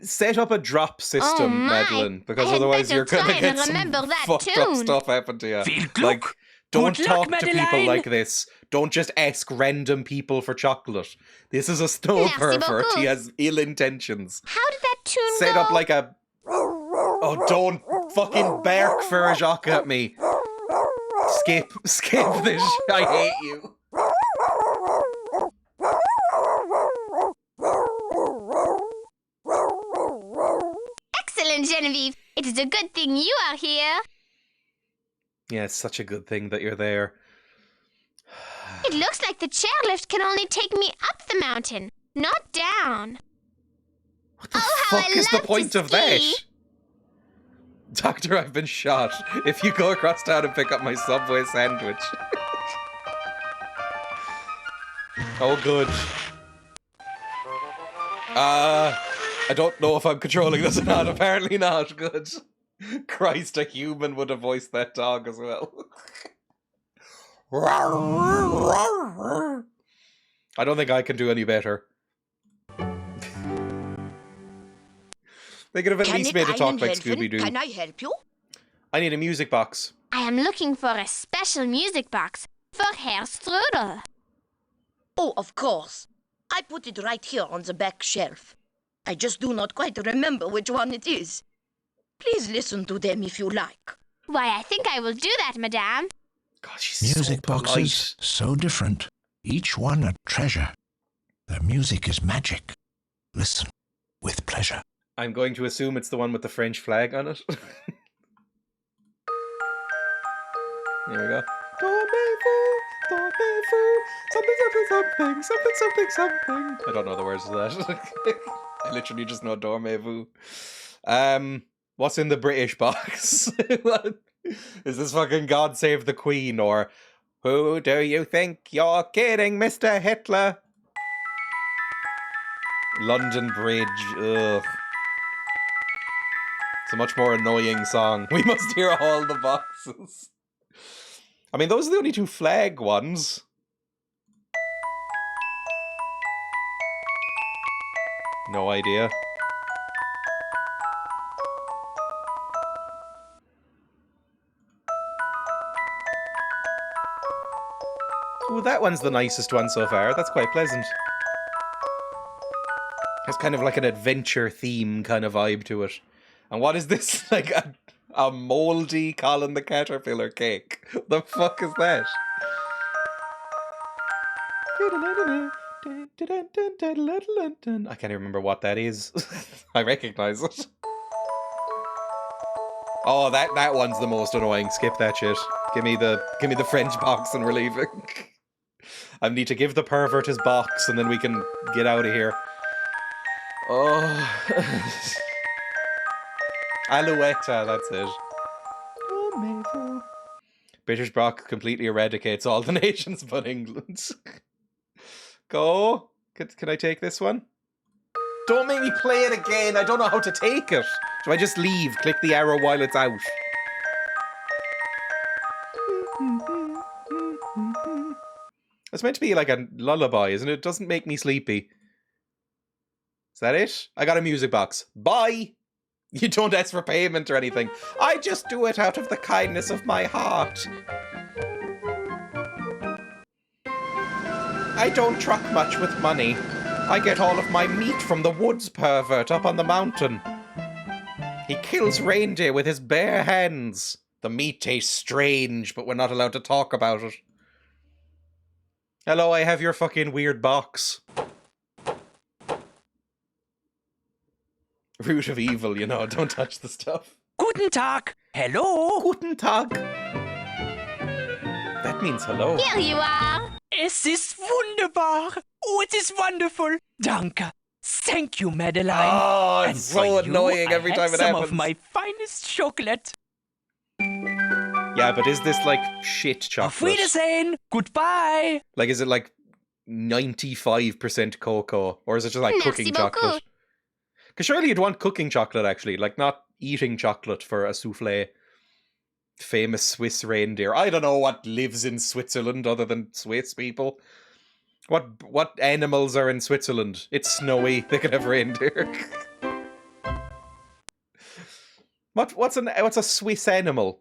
Set up a drop system, Oh my. Madeline, because I had otherwise better you're gonna try get and some remember that fucked up tune. stuff happen to you. Viel Glück. Like, don't Good talk luck, to people Madeline. like this. Don't just ask random people for chocolate. This is a snow Merci pervert. beaucoup. He has ill intentions. How did that tune Set go? up like a... Oh, don't fucking bark Frere Jacques at me. Skip this. I hate you. Excellent, Genevieve. It is a good thing you are here. Yeah, it's such a good thing that you're there. It looks like the chairlift can only take me up the mountain, not down. What the Oh, how fuck I is the love point to of that? ski. Doctor, I've been shot. If you go across town and pick up my Subway sandwich. Oh, good. I don't know if I'm controlling this or not. Apparently not. Good. Christ, a human would have voiced that dog as well. I don't think I can do any better. They could have at least made it talk like Scooby-Doo. Can I help you? I need a music box. I am looking for a special music box for Herr Strudel. Oh, of course. I put it right here on the back shelf. I just do not quite remember which one it is. Please listen to them if you like. Why, I think I will do that, madame. God, she's Music so polite. boxes, so different. Each one a treasure. Their music is magic. Listen with pleasure. I'm going to assume it's the one with the French flag on it. Here we go. Dormez-vous, dormez-vous, something, something, something, something, something, something. I don't know the words to that. I literally just know dormez-vous. What's in the British box? What? Is this fucking God Save the Queen or who do you think you're kidding, Mr. Hitler? London Bridge, ugh. It's a much more annoying song. We must hear all the boxes. I mean, those are the only two flag ones. No idea. Ooh, that one's the nicest one so far. That's quite pleasant. Has kind of like an adventure theme kind of vibe to it. And what is this? Like a mouldy Colin the Caterpillar cake? The fuck is that? I can't even remember what that is. I recognize it. Oh, that one's the most annoying. Skip that shit. Give me the French box and we're leaving. I need to give the pervert his box and then we can get out of here. Oh. Alouetta, that's it. British Brock completely eradicates all the nations but England. Go. Can I take this one? Don't make me play it again. I don't know how to take it. Do I just leave? Click the arrow while it's out. It's meant to be like a lullaby, isn't it? It doesn't make me sleepy. Is that it? I got a music box. Bye! You don't ask for payment or anything. I just do it out of the kindness of my heart. I don't truck much with money. I get all of my meat from the woods pervert up on the mountain. He kills reindeer with his bare hands. The meat tastes strange, but we're not allowed to talk about it. Hello, I have your fucking weird box. Root of evil, you know, don't touch the stuff. Guten Tag. Hello. Guten Tag. That means hello. Here you are. Es ist wunderbar. Oh, it is wonderful. Danke. Thank you, Madeline. Oh, And it's for so you, annoying I every have time it some happens. of my finest chocolate. Yeah, but is this like shit Auf chocolate? Wiedersehen. Goodbye. Like, is it like 95% cocoa? Or is it just like Merci cooking beaucoup. chocolate? Because surely you'd want cooking chocolate, actually. Like, not eating chocolate for a souffle. Famous Swiss reindeer. I don't know what lives in Switzerland other than Swiss people. What animals are in Switzerland? It's snowy. They could have reindeer. What's a Swiss animal?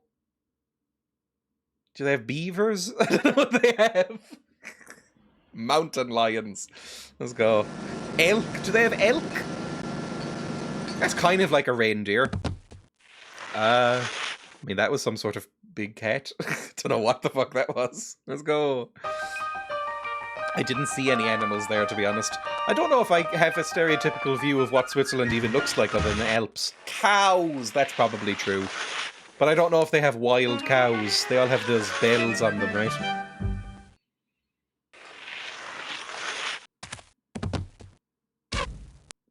Do they have beavers? I don't know what they have. Mountain lions. Let's go. Elk. Do they have elk? That's kind of like a reindeer. I mean, that was some sort of big cat. Don't know what the fuck that was. Let's go. I didn't see any animals there, to be honest. I don't know if I have a stereotypical view of what Switzerland even looks like other than the Alps. Cows! That's probably true. But I don't know if they have wild cows. They all have those bells on them, right?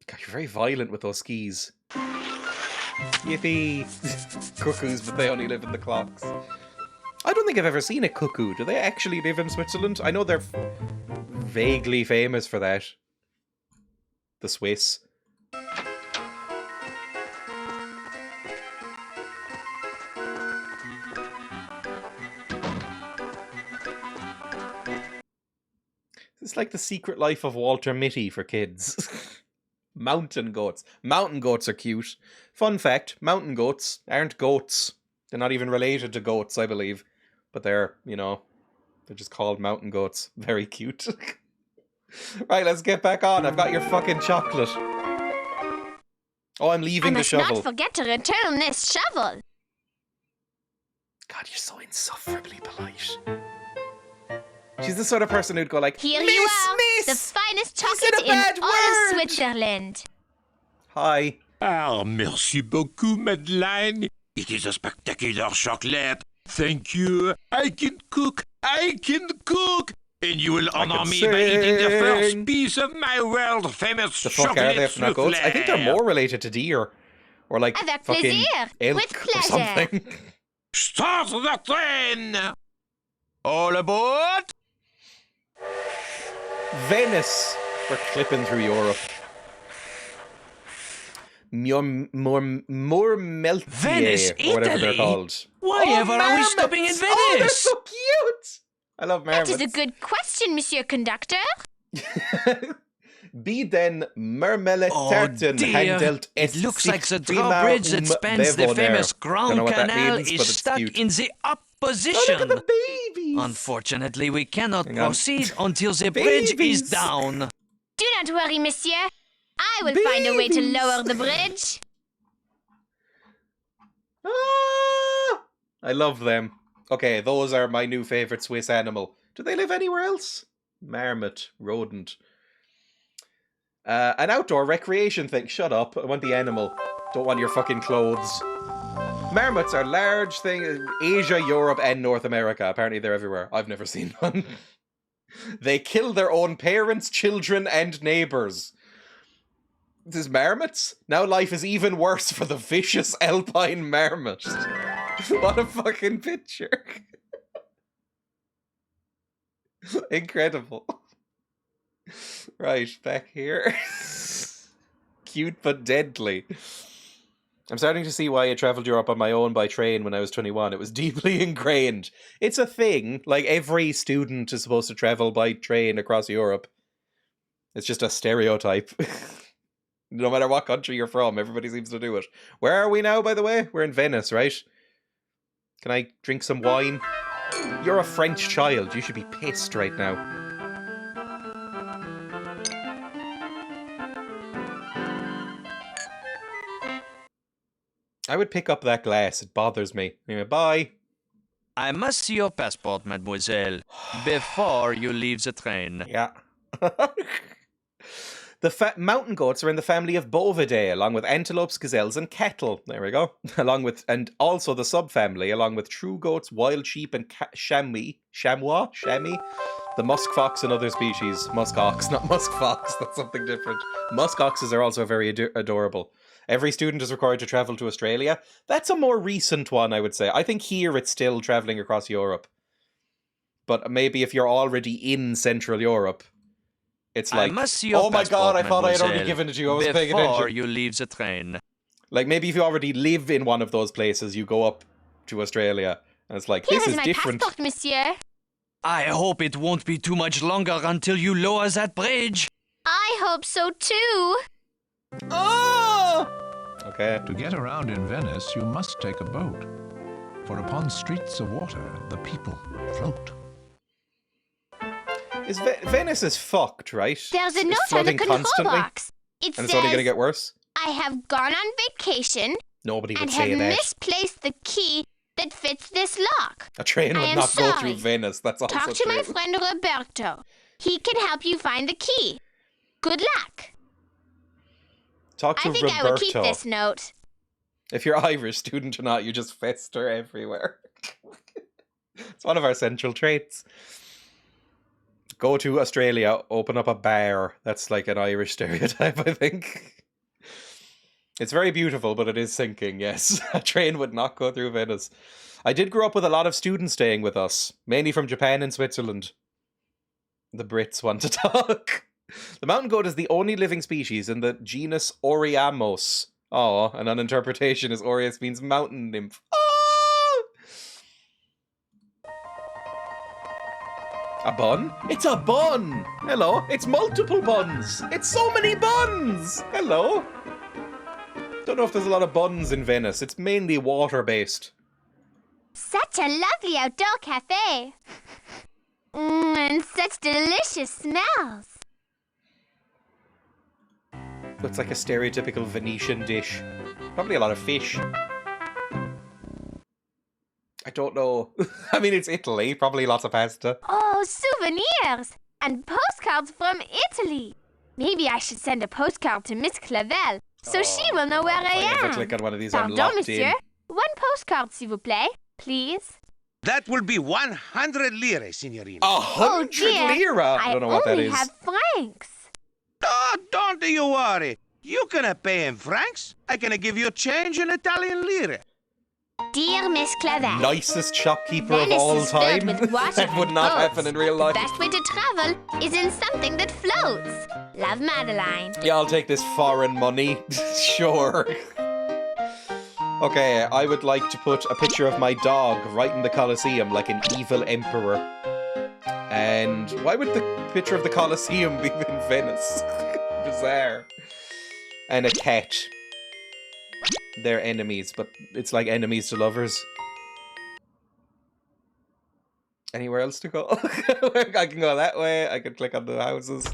God, you're very violent with those skis. Yippee! Cuckoos, but they only live in the clocks. I don't think I've ever seen a cuckoo. Do they actually live in Switzerland? I know they're vaguely famous for that. The Swiss. It's like the secret life of Walter Mitty for kids. Mountain goats. Mountain goats are cute. Fun fact, mountain goats aren't goats. They're not even related to goats, I believe. But they're, you know, they're just called mountain goats. Very cute. Right, let's get back on. I've got your fucking chocolate. Oh, I'm leaving I the must shovel. not forget to return this shovel. God, you're so insufferably polite. She's the sort of person who'd go like, Here Miss, you are, Miss! the finest You said chocolate a in bad all word. of Switzerland. Hi. Ah, merci beaucoup, Madeline. It is a spectacular chocolate. Thank you. I can cook. And you will honor can me by eating the sing. first piece of my world-famous The fuck are chocolate they if not goats? I think they're more related to deer. Or like Avec fucking plaisir. elk With or pleasure. something. Start the train! All aboard! Venice. We're clipping through Europe. More Meltier, Venice, or whatever they're Italy? called. Why ever are we marmots! stopping in Oh, they're Venice? so cute! I love That marmots. is a good question, Monsieur Conductor. Be den Mermeleterten dear. handelt es It looks sich like the prima drawbridge that spans the Bewohner. famous Don't know Grand what that Canal means, but is it's stuck cute. in the Oh, opposition. look at the babies! Unfortunately, we cannot Hang on. proceed until the bridge Babies. is down. Do not worry, Monsieur. I will find a way to Babies. lower the bridge. Ah! I love them. Okay, those are my new favourite Swiss animal. Do they live anywhere else? Marmot, rodent. An outdoor recreation thing. Shut up. I want the animal. Don't want your fucking clothes. Marmots are large things. Asia, Europe, and North America. Apparently they're everywhere. I've never seen one. They kill their own parents, children, and neighbours. This is marmots? Now life is even worse for the vicious alpine marmot. What a fucking picture. Incredible. Right, back here. Cute but deadly. I'm starting to see why I travelled Europe on my own by train when I was 21. It was deeply ingrained. It's a thing. Like, every student is supposed to travel by train across Europe. It's just a stereotype. No matter what country you're from, everybody seems to do it. Where are we now, by the way? We're in Venice, right? Can I drink some wine? You're a French child. You should be pissed right now. I would pick up that glass. It bothers me. Anyway, bye. I must see your passport, mademoiselle, before you leave the train. Yeah. The mountain goats are in the family of Bovidae, along with antelopes, gazelles, and cattle. There we go. And also the subfamily, along with true goats, wild sheep, and chamois, the musk fox and other species. Musk ox, not musk fox. That's something different. Musk oxes are also very adorable. Every student is required to travel to Australia. That's a more recent one, I would say. I think here it's still traveling across Europe. But maybe if you're already in Central Europe, it's like, I must see your oh my god, I thought I had already mademoiselle, given it to you. I wasn't paying attention. before you leave the train. Like, maybe if you already live in one of those places, you go up to Australia, and it's like, Here this is is my different. passport, monsieur. I hope it won't be too much longer until you lower that bridge. I hope so too. Oh! Okay. To get around in Venice, you must take a boat. For upon streets of water, the people float. Venice is fucked, right? There's a It's note on the flooding control constantly, box. It and it's only going to says, get worse. I have gone on vacation Nobody would and say have that. misplaced the key that fits this lock. A train I would am not go sorry. through Venice. That's also Talk to true. my friend Roberto. He can help you find the key. Good luck. Talk to I think Roberto. I would keep this note. If you're Irish, student or not, you just fester everywhere. It's one of our central traits. Go to Australia, open up a bar. That's like an Irish stereotype, I think. It's very beautiful, but it is sinking, yes. A train would not go through Venice. I did grow up with a lot of students staying with us, mainly from Japan and Switzerland. The Brits want to talk. The mountain goat is the only living species in the genus Oriamos. Oh, and an interpretation is Aureus means mountain nymph. Oh! A bun? It's a bun! Hello, it's multiple buns! It's so many buns! Hello! Don't know if there's a lot of buns in Venice. It's mainly water-based. Such a lovely outdoor cafe. And such delicious smells. Looks like a stereotypical Venetian dish. Probably a lot of fish. I don't know. I mean, it's Italy. Probably lots of pasta. Oh, souvenirs and postcards from Italy. Maybe I should send a postcard to Miss Clavel so she will know where I If I ever am. click on one of these, I'm Pardon, locked monsieur. in. One postcard, s'il vous plaît, please. That will be 100 lire, signorina. 100 dear. lira! I don't know what that only is. have francs. Oh, don't you worry. You can pay in francs. I can give you change in Italian lire. Dear Miss Clavel, Nicest shopkeeper Venice of all is filled time. with water That would and not boats. happen in real The life. best way to travel is in something that floats. Love, Madeline. Yeah, I'll take this foreign money. Sure. Okay, I would like to put a picture of my dog right in the Colosseum like an evil emperor. And why would the picture of the Colosseum be in Venice? Bizarre. And a cat. They're enemies, but it's like enemies to lovers. Anywhere else to go? I can go that way. I can click on the houses.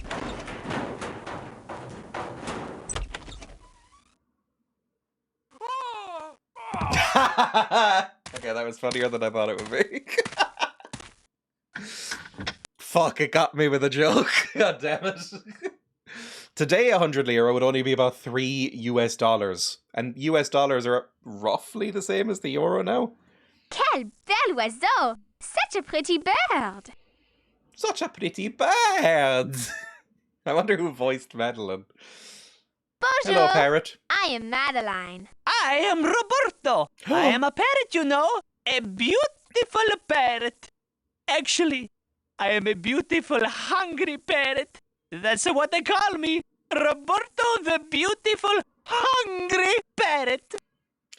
Okay, that was funnier than I thought it would be. Fuck, it got me with a joke. God damn it. Today, 100 lira would only be about $3 US. And US dollars are roughly the same as the euro now. Quel bel oiseau! Such a pretty bird! Such a pretty bird! I wonder who voiced Madeline. Bonjour! Hello, parrot. I am Madeline. I am Roberto. I am a parrot, you know. A beautiful parrot. Actually, I am a beautiful, hungry parrot. That's what they call me. Roberto the beautiful, hungry parrot.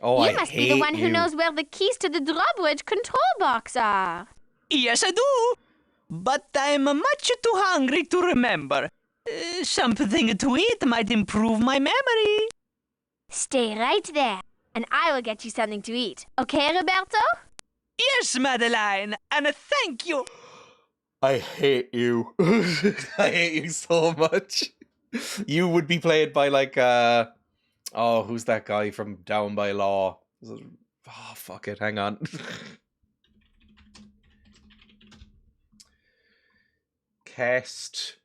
Oh, You must be the one who knows where the keys to the drawbridge control box are. Yes, I do. But I'm much too hungry to remember. Something to eat might improve my memory. Stay right there, and I will get you something to eat. Okay, Roberto? Yes, Madeline, and thank you. I hate you. I hate you so much. You would be played by like oh, who's that guy from Down by Law? Oh, fuck it, hang on. cast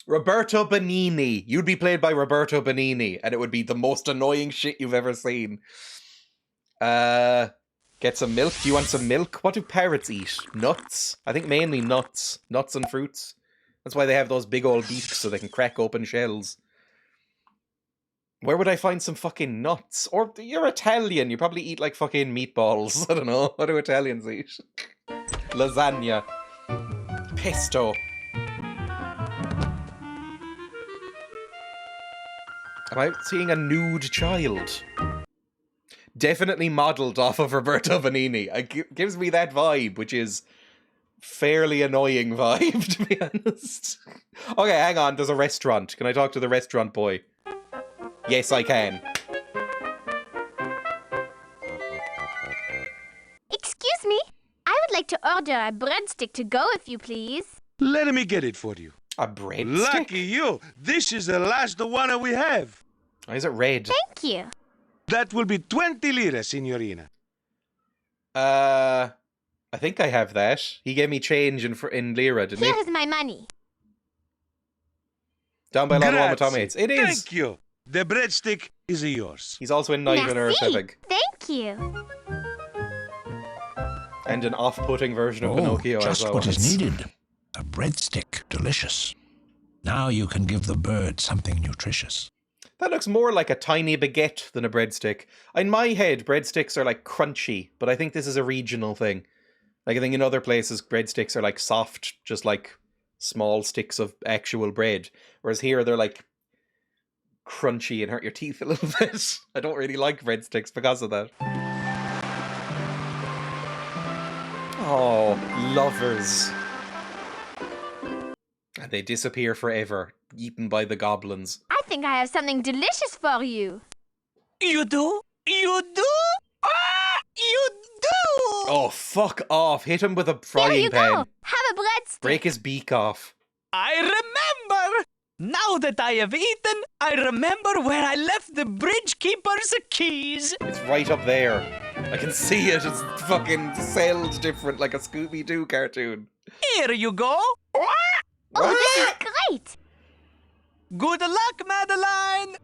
Roberto Benigni. You'd be played by Roberto Benigni, and it would be the most annoying shit you've ever seen. Get some milk. Do you want some milk? What do parrots eat? Nuts? I think mainly nuts. Nuts and fruits. That's why they have those big old beaks, so they can crack open shells. Where would I find some fucking nuts? Or you're Italian. You probably eat like fucking meatballs. I don't know. What do Italians eat? Lasagna. Pesto. Am I seeing a nude child? Definitely modelled off of Roberto Benigni. It gives me that vibe, which is fairly annoying vibe, to be honest. Okay, hang on. There's a restaurant. Can I talk to the restaurant boy? Yes, I can. Excuse me. I would like to order a breadstick to go, if you please. Let me get it for you. A breadstick? Lucky you. This is the last one we have. Why is it red? Thank you. That will be 20 lira, signorina. I think I have that. He gave me change in lira, didn't Here he? is my money. Down by Lotto Grazie. Tomates. It is. Thank you. The breadstick is yours. He's also in Night on Earth, I Merci. think. Thank you. And an off-putting version of Pinocchio as just well. what is needed. A breadstick. Delicious. Now you can give the bird something nutritious. That looks more like a tiny baguette than a breadstick. In my head, breadsticks are like crunchy, but I think this is a regional thing. Like I think in other places, breadsticks are like soft, just like small sticks of actual bread. Whereas here, they're like crunchy and hurt your teeth a little bit. I don't really like breadsticks because of that. Oh, lovers. And they disappear forever, eaten by the goblins. I think I have something delicious for you. You do? You do? Ah, you do! Oh, fuck off. Hit him with a There frying you pan. go. Have a breadstick. Break his beak off. I remember! Now that I have eaten, I remember where I left the bridge keeper's keys. It's right up there. I can see it. It's fucking celled different like a Scooby-Doo cartoon. Here you go. Oh, this is great. Good luck, Madeline.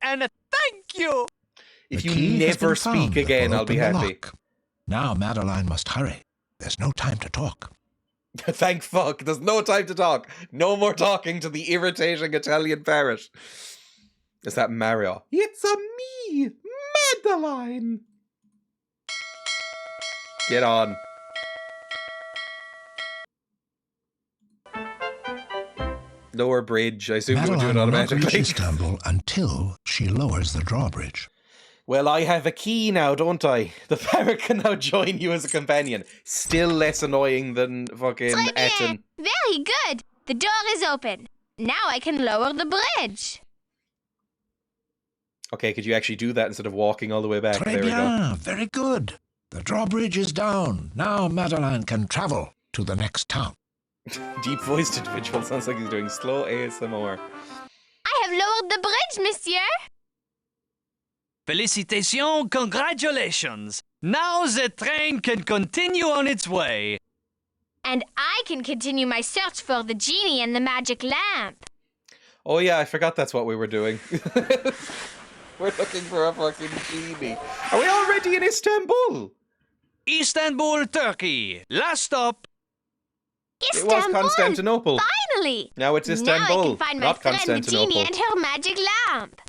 And thank you. If The you key has never been found speak that again, will I'll be open the happy. lock. Now Madeline must hurry. There's no time to talk. Thank fuck. There's no time to talk. No more talking to the irritating Italian parrot. Is that Mario? It's a me, Madeline. Get on. Lower bridge. I assume it would do it Madeline will not reach automatically. Istanbul until she lowers the drawbridge. Well, I have a key now, don't I? The parrot can now join you as a companion. Still less annoying than fucking Très bien. Etten. Very good. The door is open. Now I can lower the bridge. Okay, could you actually do that instead of walking all the way back? Très There we go. bien. Very good. The drawbridge is down. Now Madeline can travel to the next town. Deep-voiced individual sounds like he's doing slow ASMR. I have lowered the bridge, monsieur. Félicitations, congratulations. Now the train can continue on its way. And I can continue my search for the genie and the magic lamp. Oh yeah, I forgot that's what we were doing. We're looking for a fucking genie. Are we already in Istanbul? Istanbul, Turkey. Last stop. It was Constantinople. Finally! Now it's Now Istanbul, I can find my not friend, the Constantinople. genie, and her magic lamp.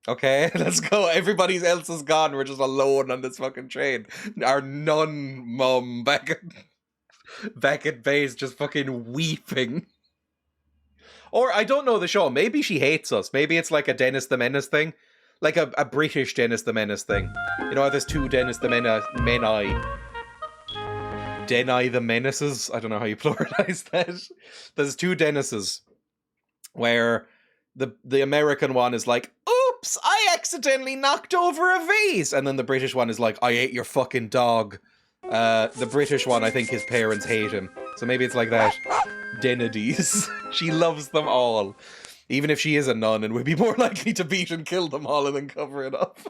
Okay, let's go. Everybody else is gone. We're just alone on this fucking train. Our nun mum back at base just fucking weeping. Or I don't know the show. Maybe she hates us. Maybe it's like a Dennis the Menace thing. Like a British Dennis the Menace thing. You know how there's two Dennis the Menace... Denai the Menaces? I don't know how you pluralize that. There's two Dennises. Where the American one is like, oops, I accidentally knocked over a vase. And then the British one is like, I ate your fucking dog. The British one, I think his parents hate him. So maybe it's like that. Denadies. She loves them all. Even if she is a nun and would be more likely to beat and kill them all and then cover it up.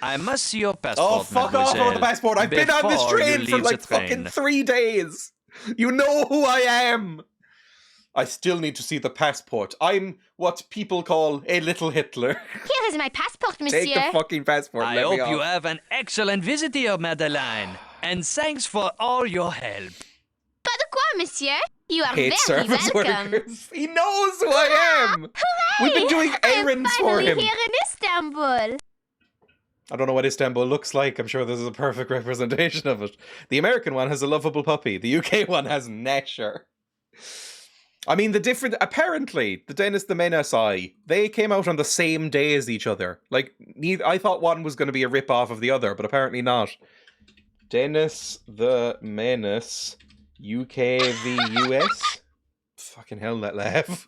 I must see your passport, Oh, fuck off mademoiselle, on the passport. I've been on this before you train for leave like the train. fucking 3 days. You know who I am! I still need to see the passport. I'm what people call a little Hitler. Here is my passport, monsieur. Take the fucking passport. I let me hope you off. have an excellent visit here, Madeline. And thanks for all your help. Pas de quoi, monsieur. You are Hate very service welcome. workers. He knows who I am! We've been doing errands I'm for finally him. here in Istanbul. I don't know what Istanbul looks like. I'm sure this is a perfect representation of it. The American one has a lovable puppy. The UK one has Nasher. I mean, apparently, the Dennis the Menace they came out on the same day as each other. Like, I thought one was going to be a rip-off of the other, but apparently not. Dennis the Menace, UK v US? Fucking hell, that laugh.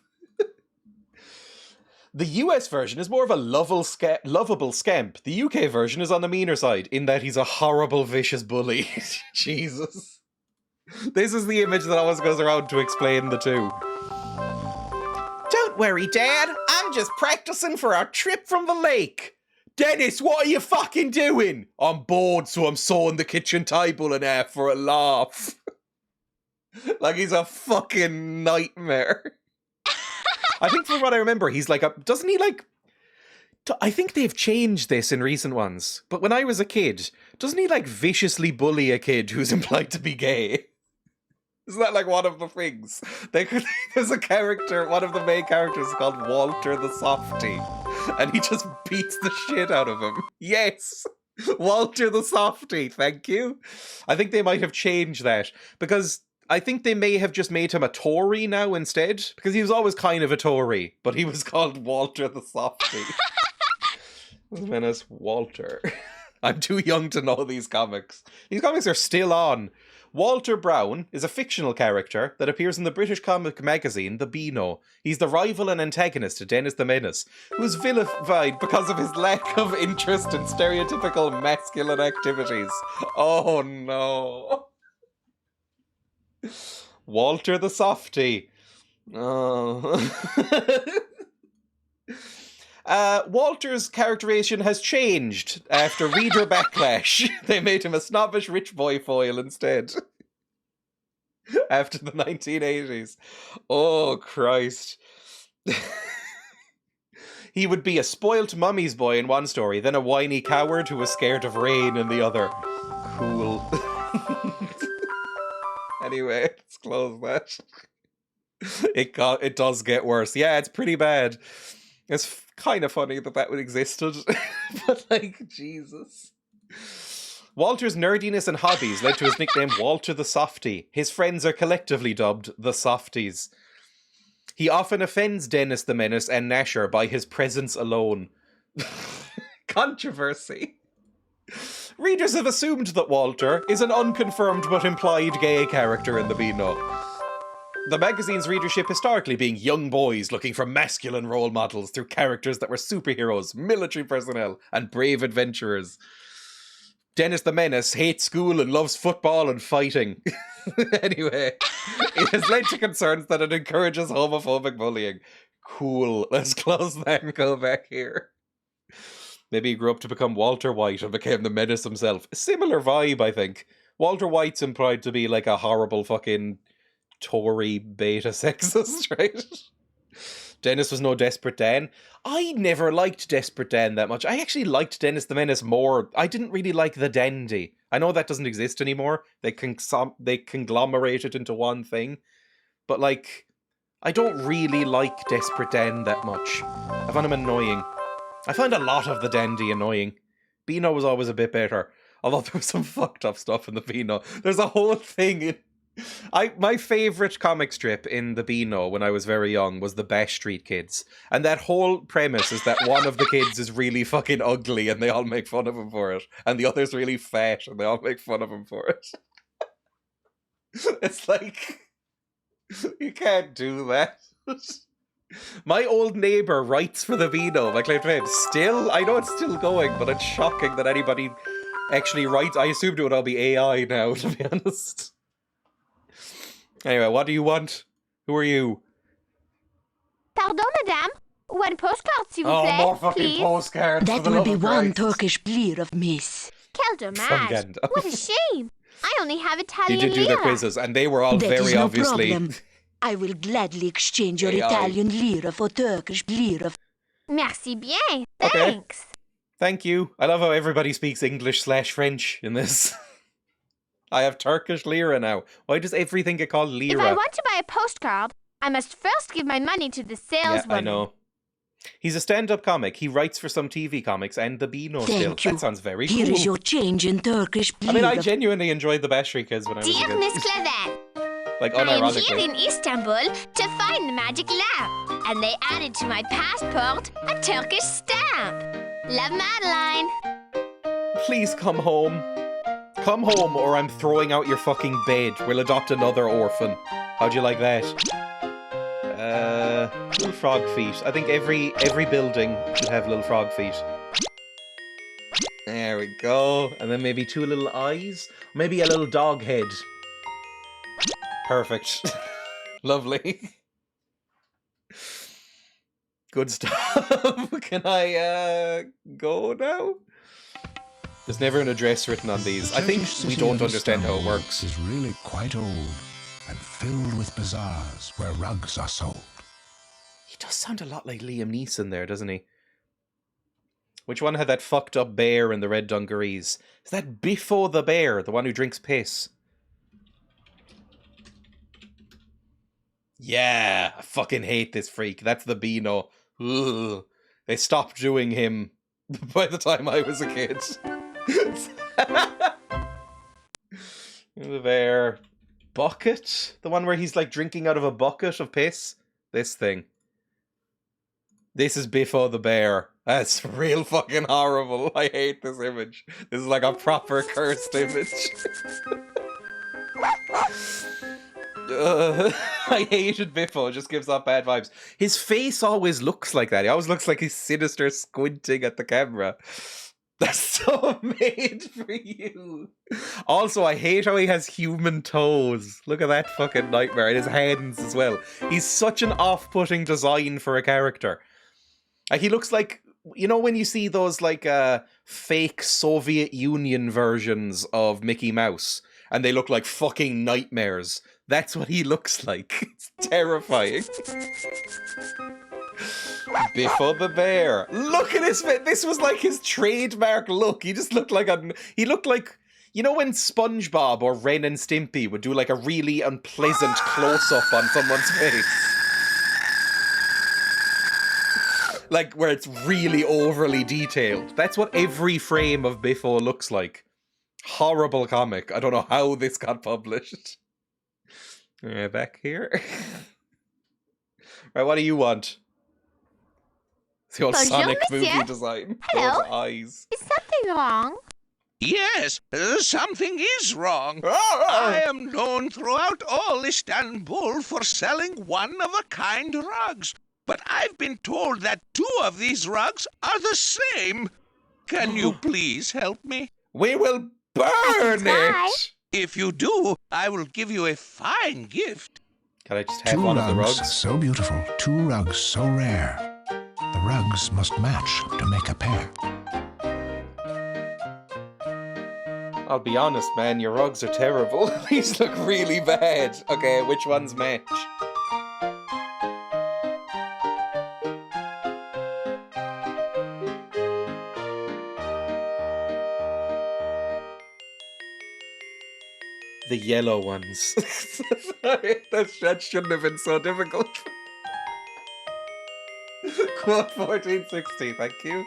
The US version is more of a lovable scamp. The UK version is on the meaner side, in that he's a horrible, vicious bully. Jesus. This is the image that always goes around to explain the two. Don't worry, Dad. I'm just practicing for our trip from the lake. Dennis, what are you fucking doing? I'm bored, so I'm sawing the kitchen table in half for a laugh. Like he's a fucking nightmare. I think from what I remember, he's like doesn't he like... I think they've changed this in recent ones, but when I was a kid, doesn't he like viciously bully a kid who's implied to be gay? Isn't that like one of the things? There's a character, one of the main characters is called Walter the Softy, and he just beats the shit out of him. Yes! Walter the Softy, thank you. I think they might have changed that, because I think they may have just made him a Tory now instead, because he was always kind of a Tory, but he was called Walter the Softy. Menace Walter. I'm too young to know these comics. These comics are still on. Walter Brown is a fictional character that appears in the British comic magazine The Beano. He's the rival and antagonist to Dennis the Menace, who's vilified because of his lack of interest in stereotypical masculine activities. Oh no. Walter the Softy. Oh. Walter's characterization has changed after reader backlash. They made him a snobbish rich boy foil instead. After the 1980s. Oh, Christ. He would be a spoilt mummy's boy in one story, then a whiny coward who was scared of rain in the other. Cool. Anyway, let's close that. It does get worse. Yeah, it's pretty bad. It's kind of funny that would existed, but like, Jesus. Walter's nerdiness and hobbies led to his nickname Walter the Softy. His friends are collectively dubbed the Softies. He often offends Dennis the Menace and Nasher by his presence alone. Controversy. Readers have assumed that Walter is an unconfirmed but implied gay character in the Beano. The magazine's readership historically being young boys looking for masculine role models through characters that were superheroes, military personnel, and brave adventurers. Dennis the Menace hates school and loves football and fighting. Anyway, it has led to concerns that it encourages homophobic bullying. Cool. Let's close that and go back here. Maybe he grew up to become Walter White and became the Menace himself. A similar vibe, I think. Walter White's implied to be like a horrible fucking Tory beta sexist, right? Dennis was no Desperate Dan. I never liked Desperate Dan that much. I actually liked Dennis the Menace more. I didn't really like the Dandy. I know that doesn't exist anymore. They conglomerate it into one thing. But like, I don't really like Desperate Dan that much. I find him annoying. I find a lot of the Dandy annoying. Beano was always a bit better. Although there was some fucked up stuff in the Beano. There's a whole thing in... My favourite comic strip in the Beano when I was very young was the Bash Street Kids. And that whole premise is that one of the kids is really fucking ugly and they all make fun of him for it. And the other's really fat and they all make fun of him for it. It's like... You can't do that. My old neighbour writes for the Beano, my claim to fame. Still? I know it's still going, but it's shocking that anybody actually writes. I assumed it would all be AI now, to be honest. Anyway, what do you want? Who are you? Pardon, madame? One postcard, s'il vous Oh, plaît, more fucking please. postcards. That for the will love be of one Christ. Turkish beer of miss. Quel dommage. Gandalf. What a shame. I only have They Italian did do their lira. quizzes, and they were all That very is no obviously. problem. I will gladly exchange your AI. Italian lira for Turkish lira. Merci bien. Okay. Thanks. Thank you. I love how everybody speaks English/French in this. I have Turkish lira now. Why does everything get called If lira? I want to buy a postcard, I must first give my money to the Yeah, saleswoman. I know. He's a stand-up comic. He writes for some TV comics and the Beano still. Thank you. That sounds very Here cool. is your change in Turkish I mean, I lira. genuinely enjoyed the Bashri Kids when I was a Dear kid. Miss Clavet, Like, I am here unironically. in Istanbul to find the magic lamp, and they added to my passport a Turkish stamp. Love, Madeline. Please come home. Come home or I'm throwing out your fucking bed. We'll adopt another orphan. How'd you like that? Little frog feet. I think every building should have little frog feet. There we go. And then maybe 2 little eyes. Maybe a little dog head. Perfect. Lovely. Good stuff. Can I go now? There's never an address written on these. I think Turkish we city don't of understand how it Istanbul works. is really quite old and filled with bazaars where rugs are sold. He does sound a lot like Liam Neeson there, doesn't he? Which one had that fucked up bear in the red dungarees? Is that Biffo the bear, the one who drinks piss? Yeah, I fucking hate this freak. That's the Beano. Ugh. They stopped doing him by the time I was a kid. The bear. Bucket? The one where he's like drinking out of a bucket of piss? This thing. This is Biffo the bear. That's real fucking horrible. I hate this image. This is like a proper cursed image. I hated Biffo. It just gives off bad vibes. His face always looks like that. He always looks like he's sinister squinting at the camera. That's so made for you. Also, I hate how he has human toes. Look at that fucking nightmare. And his hands as well. He's such an off-putting design for a character. Like, he looks like, you know when you see those, like, fake Soviet Union versions of Mickey Mouse, and they look like fucking nightmares? That's what he looks like. It's terrifying. Biffo the bear. Look at his face. This was like his trademark look. He just looked like he looked like, you know when SpongeBob or Ren and Stimpy would do like a really unpleasant close-up on someone's face? Like, where it's really overly detailed. That's what every frame of Biffo looks like. Horrible comic. I don't know how this got published. Back here. Right, what do you want? The old Bonjour, Sonic monsieur. movie design. Hello. Those eyes. Is something wrong? Yes, something is wrong. Ah! I am known throughout all Istanbul for selling one-of-a-kind rugs. But I've been told that 2 of these rugs are the same. Can you please help me? We will burn try. it! If you do, I will give you a fine gift. Can I just have 2 one of the rugs rugs? so beautiful, 2 rugs so rare. The rugs must match to make a pair. I'll be honest, man, your rugs are terrible. These look really bad. Okay, which ones match? The yellow ones. Sorry, that shouldn't have been so difficult. Quote 1460, thank you.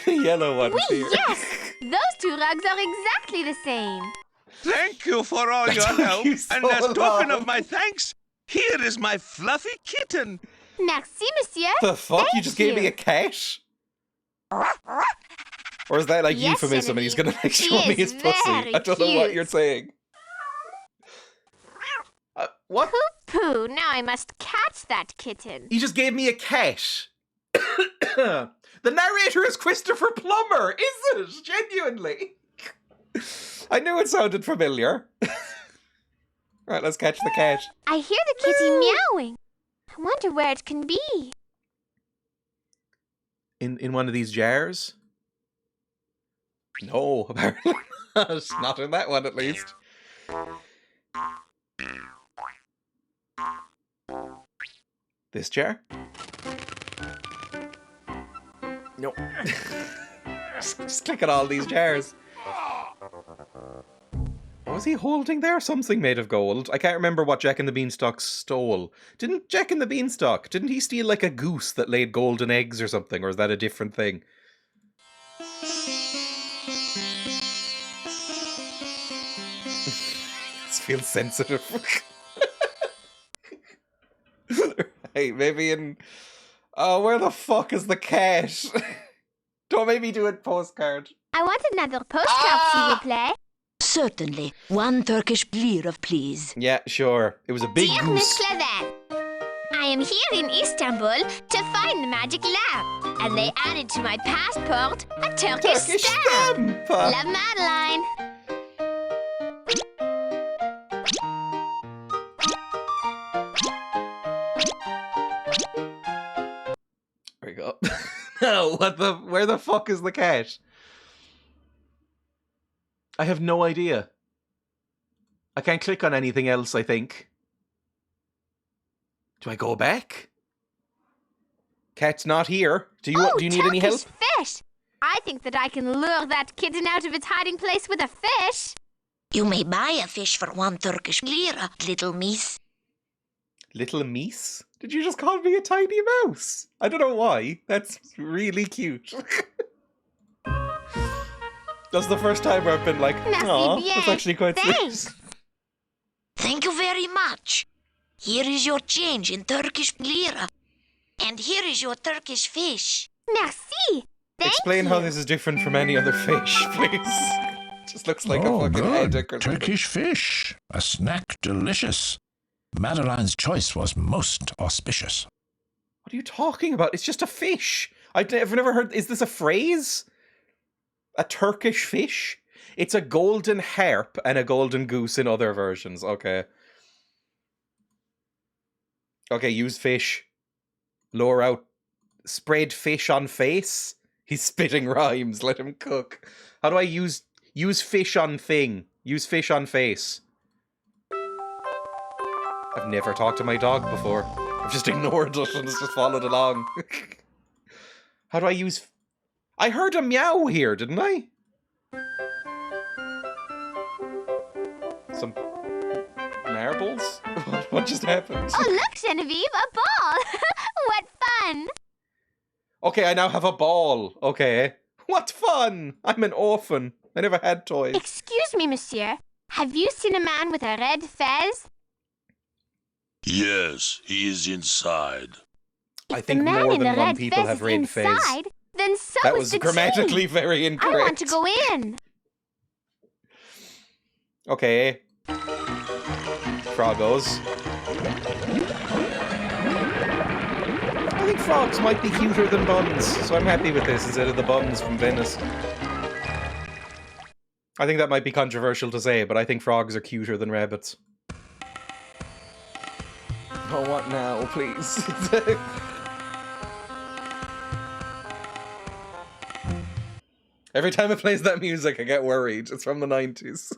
The yellow ones Oui, here. yes! Those 2 rugs are exactly the same. Thank you for all your took help. you so And as token long. of my thanks, here is my fluffy kitten. Merci, monsieur. The fuck? You Thank just gave me a cat? Or is that like Yes, euphemism and he's gonna like She show me is his pussy? very I don't know what cute. you're saying. What? Pooh, now I must catch that kitten. He just gave me a cat. The narrator is Christopher Plummer, is it? Genuinely. I knew it sounded familiar. Right, let's catch the cat. I hear the kitty meowing. I wonder where it can be. In one of these jars? No, apparently. Not in that one, at least. This jar? No. Just click on all these jars. What was he holding there? Something made of gold. I can't remember what Jack and the Beanstalk stole. Didn't Jack and the Beanstalk, didn't he steal like a goose that laid golden eggs or something? Or is that a different thing? This feels sensitive. Hey, maybe in... Oh, where the fuck is the cat? Don't make me do a postcard. I want another postcard, s'il vous plaît. Certainly. 1 Turkish lira, please. Yeah, sure. It was a big Dear Miss goose. Clavet, I am here in Istanbul to find the magic lamp, and they added to my passport a Turkish stamp. Love, Madeline. There we go. No, where the fuck is the cat? I have no idea. I can't click on anything else, I think. Do I go back? Cat's not here. Do you need any help? Turkish fish. I think that I can lure that kitten out of its hiding place with a fish. You may buy a fish for 1 Turkish lira, little miss. Little Meese? Did you just call me a tiny mouse? I don't know why. That's really cute. That's the first time where I've been like, aw, that's actually quite sweet. Thank you very much. Here is your change in Turkish lira. And here is your Turkish fish. Merci. Explain how this is different from any other fish, please. Just looks like a fucking headache or something. Turkish fish. A snack delicious. Madeline's choice was most auspicious. What are you talking about? It's just a fish. I've never heard... Is this a phrase? A Turkish fish? It's a golden harp and a golden goose in other versions. Okay. Okay, use fish. Lure out. Spread fish on face. He's spitting rhymes. Let him cook. How do I use fish on thing? Use fish on face. I've never talked to my dog before. I've just ignored it and it's just followed along. How do I use... I heard a meow here, didn't I? Some marbles? What just happened? Oh, look, Genevieve, a ball. What fun. Okay, I now have a ball. Okay. What fun! I'm an orphan. I never had toys. Excuse me, monsieur. Have you seen a man with a red fez? Yes, he is inside. I think more than one people have red fez. Then so That is was the grammatically tea. very incorrect. I want to go in. Okay. Froggos. I think frogs might be cuter than buns, so I'm happy with this instead of the buns from Venice. I think that might be controversial to say, but I think frogs are cuter than rabbits. Oh, what now, please? Every time it plays that music, I get worried. It's from the 90s.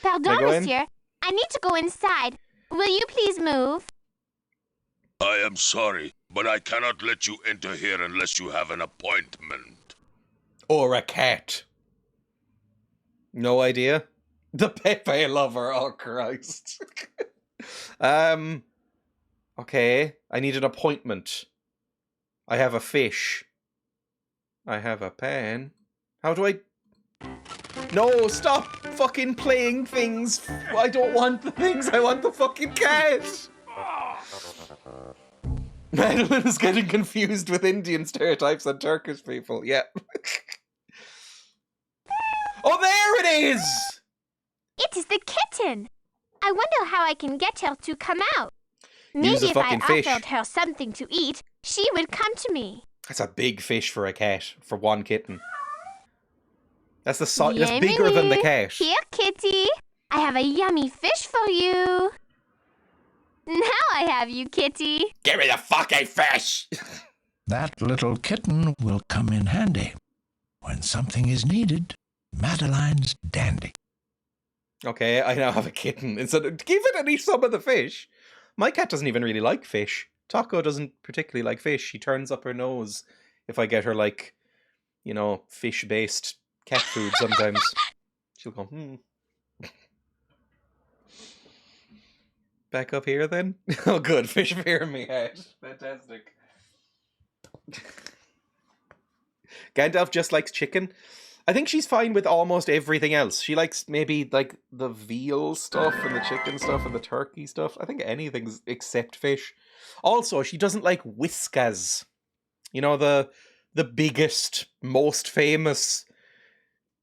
Pardon, monsieur. I need to go inside. Will you please move? I am sorry, but I cannot let you enter here unless you have an appointment. Or a cat. No idea. The Pepe lover, oh Christ. Okay, I need an appointment. I have a fish. I have a pen. How do I... No, stop fucking playing things. I don't want the things, I want the fucking cat. Madeline is getting confused with Indian stereotypes and Turkish people. Yeah. Oh, there it is! It is the kitten. I wonder how I can get her to come out. Use Maybe a if I fucking fish. offered her something to eat, she would come to me. That's a big fish for a cat, for one kitten. That's that's bigger than the cat. Here, kitty. I have a yummy fish for you. Now I have you, kitty. Give me the fucking fish! That little kitten will come in handy when something is needed. Madeline's dandy. Okay, I now have a kitten. Instead of give it and eat some of the fish. My cat doesn't even really like fish. Taco doesn't particularly like fish. She turns up her nose if I get her, like, you know, fish-based cat food sometimes. She'll go, Back up here then? Oh, good. Fish appear in my head. Fantastic. Gandalf just likes chicken. I think she's fine with almost everything else. She likes maybe like the veal stuff and the chicken stuff and the turkey stuff. I think anything's except fish. Also, she doesn't like Whiskas. You know, the biggest, most famous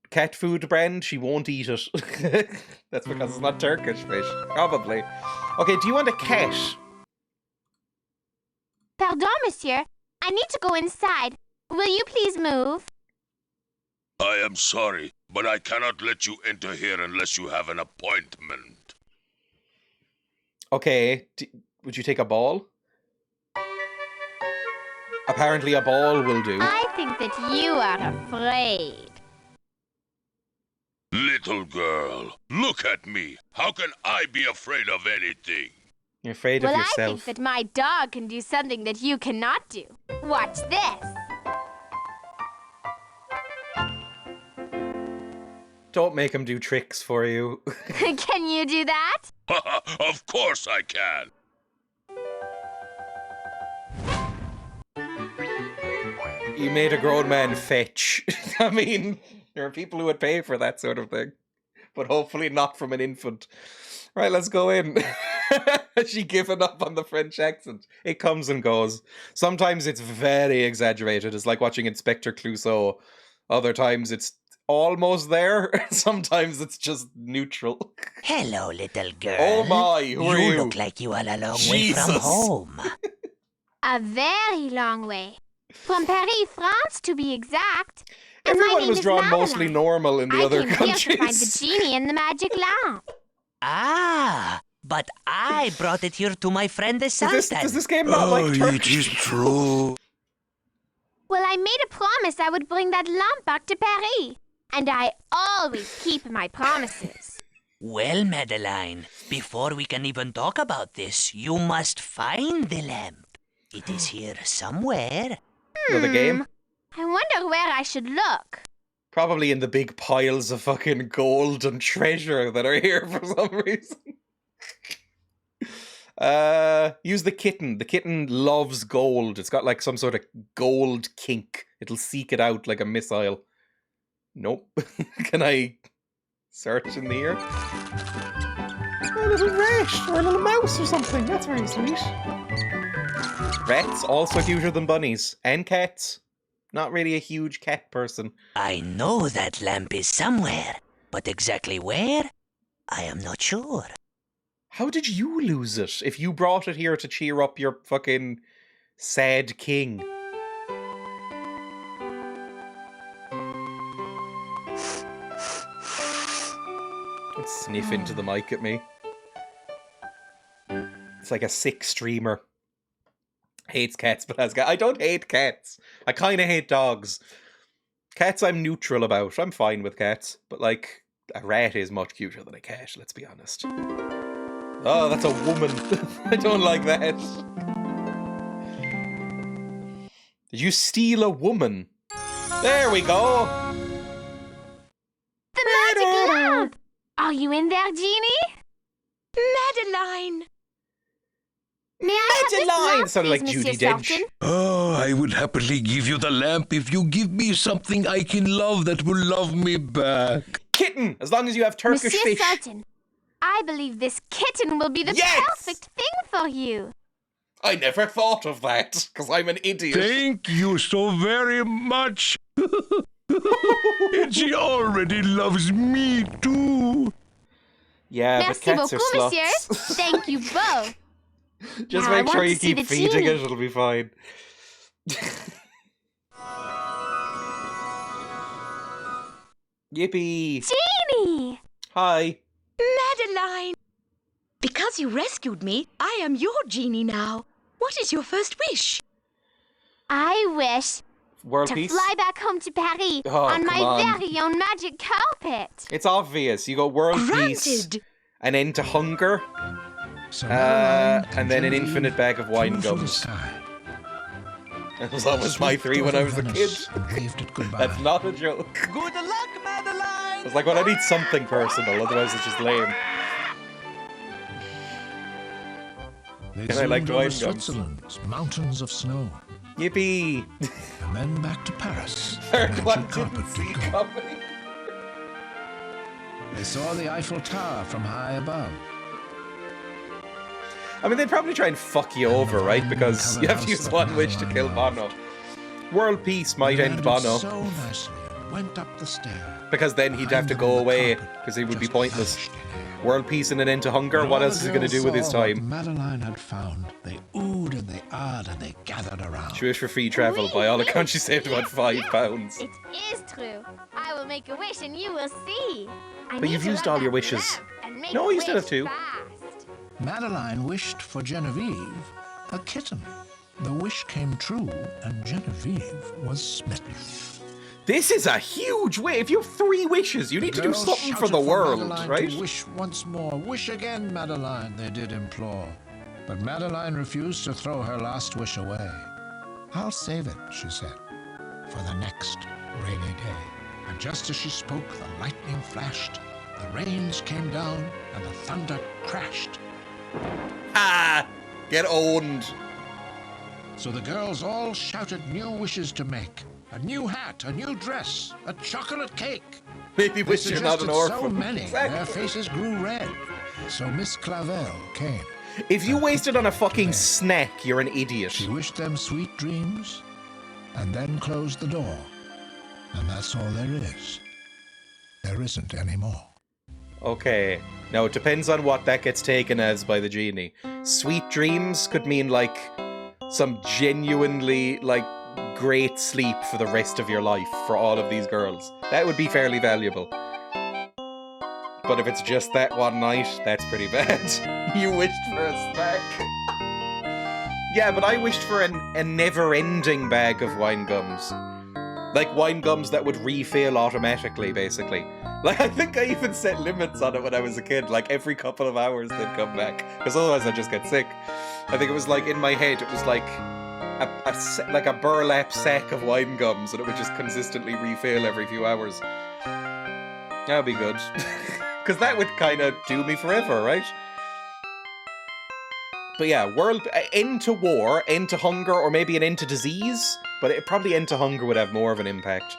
cat food brand. She won't eat it. That's because it's not Turkish fish. Probably. Okay, do you want a cat? Pardon, monsieur. I need to go inside. Will you please move? I am sorry, but I cannot let you enter here unless you have an appointment. Okay, would you take a ball? Apparently a ball will do. I think that you are afraid. Little girl, look at me. How can I be afraid of anything? You're afraid of Well, I yourself. think that my dog can do something that you cannot do. Watch this. Don't make him do tricks for you. Can you do that? Of course I can. You made a grown man fetch. I mean, there are people who would pay for that sort of thing. But hopefully not from an infant. Right, let's go in. Has she given up on the French accent? It comes and goes. Sometimes it's very exaggerated. It's like watching Inspector Clouseau. Other times it's almost there. Sometimes it's just neutral. Hello, little girl. Oh my, who are you? You look like you are a long way from Jesus. home. A very long way. From Paris, France, to be exact. And my Everyone name was is drawn Madeline. mostly normal in the I other came countries. here to find the genie and the magic lamp. Ah, but I brought it here to my friend the Sultan. Does this game not like Turkish? true. Well, I made a promise I would bring that lamp back to Paris. And I always keep my promises. Well, Madeline, before we can even talk about this, you must find the lamp. It is here somewhere. The game? I wonder where I should look. Probably in the big piles of fucking gold and treasure that are here for some reason. Use the kitten. The kitten loves gold. It's got like some sort of gold kink. It'll seek it out like a missile. Nope. Can I search in the ear? A little rat or a little mouse or something. That's very sweet. Rats also cuter than bunnies. And cats. Not really a huge cat person. I know that lamp is somewhere, but exactly where? I am not sure. How did you lose it if you brought it here to cheer up your fucking sad king? Let's sniff into the mic at me. It's like a sick streamer. Hates cats but has cats. I don't hate cats. I kind of hate dogs. Cats I'm neutral about. I'm fine with cats. But like, a rat is much cuter than a cat, let's be honest. Oh, that's a woman. I don't like that. Did you steal a woman? There we go. The magic lamp! Are you in there, Genie? Madeline! May I have this lamp, Sounded like please, Judi Monsieur Dench. Sultan? Oh, I would happily give you the lamp if you give me something I can love that will love me back. Kitten, as long as you have Turkish Monsieur fish. Sultan, I believe this kitten will be the Yes! perfect thing for you. I never thought of that, because I'm an idiot. Thank you so very much. And she already loves me too. Yeah, Merci but cats beaucoup, are monsieur. sluts. Thank you both. Just Now I make want sure to you see keep the feeding genie. it, it'll be fine. Yippee! Genie! Hi. Madeline! Because you rescued me, I am your genie now. What is your first wish? I wish World To peace? fly back home to Paris Oh, on my come on. very own magic carpet. It's obvious. You go world peace, Granted. an end to hunger, So Madeline and then an Genevieve infinite bag of wine flew through the gums. sky. That was always my Swept 3 when over I was a kid. Venice and waved it goodbye. That's not a joke. Good luck, Madeline! It's like, well, I need something personal, otherwise it's just lame. They And I liked zoomed wine over gums. Switzerland's mountains of snow, Yippee! and then back to Paris. Third The one magic didn't carpet see would go. coming. They saw the Eiffel Tower from high above. I mean, they'd probably try and fuck you over, right? Because you have to use one wish to kill Bono. World peace might They end landed Bono, so nicely and went up the stair. because then he'd have to go away, because he would be pointless. World peace and an end to hunger, what else is he going to do with his time? Madeline had found. They oohed and they ahed and they gathered around. She wished for free travel. By all accounts, she saved about £5. It is true. I will make a wish and you will see. I But need you've to used learn all your that wishes. lamp and make No, a you still wish have 2. fast. Madeline wished for Genevieve a kitten. The wish came true, and Genevieve was smitten. This is a huge wish. If you have 3 wishes, you need to do Girls something for shouted the world, Madeline right? To wish once more. Wish again, Madeline, they did implore. But Madeline refused to throw her last wish away. I'll save it, she said, for the next rainy day. And just as she spoke, the lightning flashed, the rains came down, and the thunder crashed. Ah! Get owned. So the girls all shouted new wishes to make. A new hat, a new dress, a chocolate cake. Maybe They wish you're not an suggested orphan. so many, Exactly. their faces grew red. So Miss Clavel came. If you wasted on a fucking snack, you're an idiot. She wished them sweet dreams, and then closed the door. And that's all there is. There isn't any more. Okay. Now, it depends on what that gets taken as by the genie. Sweet dreams could mean, like, some genuinely, like, great sleep for the rest of your life for all of these girls. That would be fairly valuable. But if it's just that one night, that's pretty bad. You wished for a snack. Yeah, but I wished for a never-ending bag of wine gums. Like wine gums that would refill automatically, basically. Like, I think I even set limits on it when I was a kid. Like, every couple of hours they'd come back. Because otherwise I'd just get sick. I think it was like, in my head, it was like a burlap sack of wine gums, and it would just consistently refill every few hours. That would be good. Because that would kind of do me forever, right? But yeah, end to war, end to hunger, or maybe an end to disease. But probably end to hunger would have more of an impact.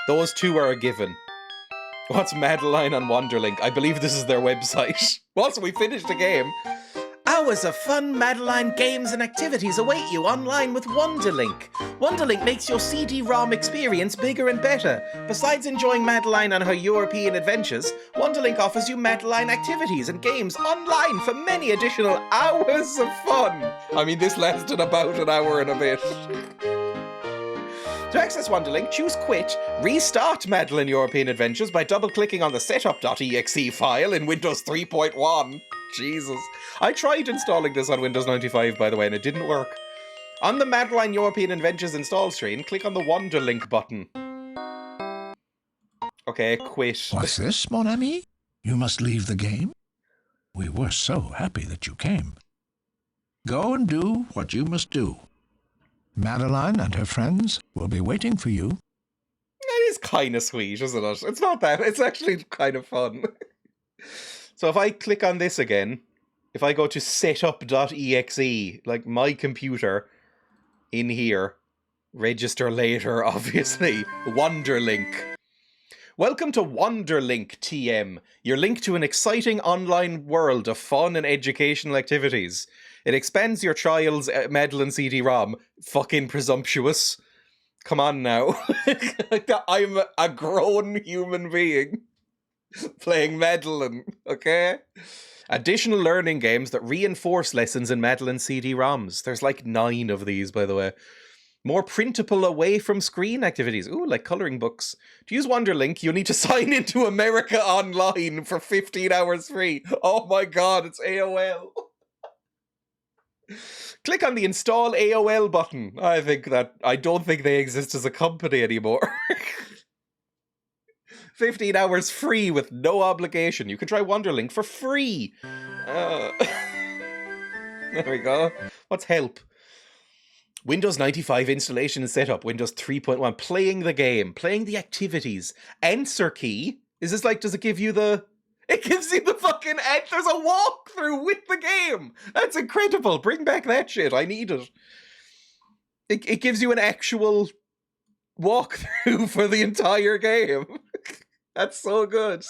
Those 2 are a given. What's Madeline on Wonderlink? I believe this is their website. Also, we finished the game. Hours of fun Madeline games and activities await you online with Wonderlink. Wonderlink makes your CD-ROM experience bigger and better. Besides enjoying Madeline on her European adventures, Wonderlink offers you Madeline activities and games online for many additional hours of fun. I mean, this lasted about an hour and a bit. To access Wonderlink, choose Quit, restart Madeline European Adventures by double-clicking on the setup.exe file in Windows 3.1. Jesus. I tried installing this on Windows 95, by the way, and it didn't work. On the Madeline European Adventures install screen, click on the Wonderlink button. Okay, quit. What's this, mon ami? You must leave the game? We were so happy that you came. Go and do what you must do. Madeline and her friends will be waiting for you. It is kind of sweet, isn't it? It's not that. It's actually kind of fun. So if I click on this again, if I go to setup.exe, like my computer, in here, register later, obviously, Wonderlink. Welcome to Wonderlink TM, your link to an exciting online world of fun and educational activities. It expands your child's Madeline CD-ROM. Fucking presumptuous. Come on now. I'm a grown human being playing Madeline, okay? Additional learning games that reinforce lessons in Madeline CD-ROMs. There's like 9 of these, by the way. More printable away-from-screen activities. Ooh, like colouring books. To use Wonderlink, you'll need to sign into America Online for 15 hours free. Oh my god, it's AOL. Click on the install AOL button. I don't think they exist as a company anymore. 15 hours free with no obligation. You can try Wonderlink for free. There we go. What's help? Windows 95 installation and setup. Windows 3.1. Playing the game. Playing the activities. Answer key. Is this like, does it give you the... It gives you the fucking... There's a walkthrough with the game. That's incredible. Bring back that shit. I need it. It gives you an actual walkthrough for the entire game. That's so good.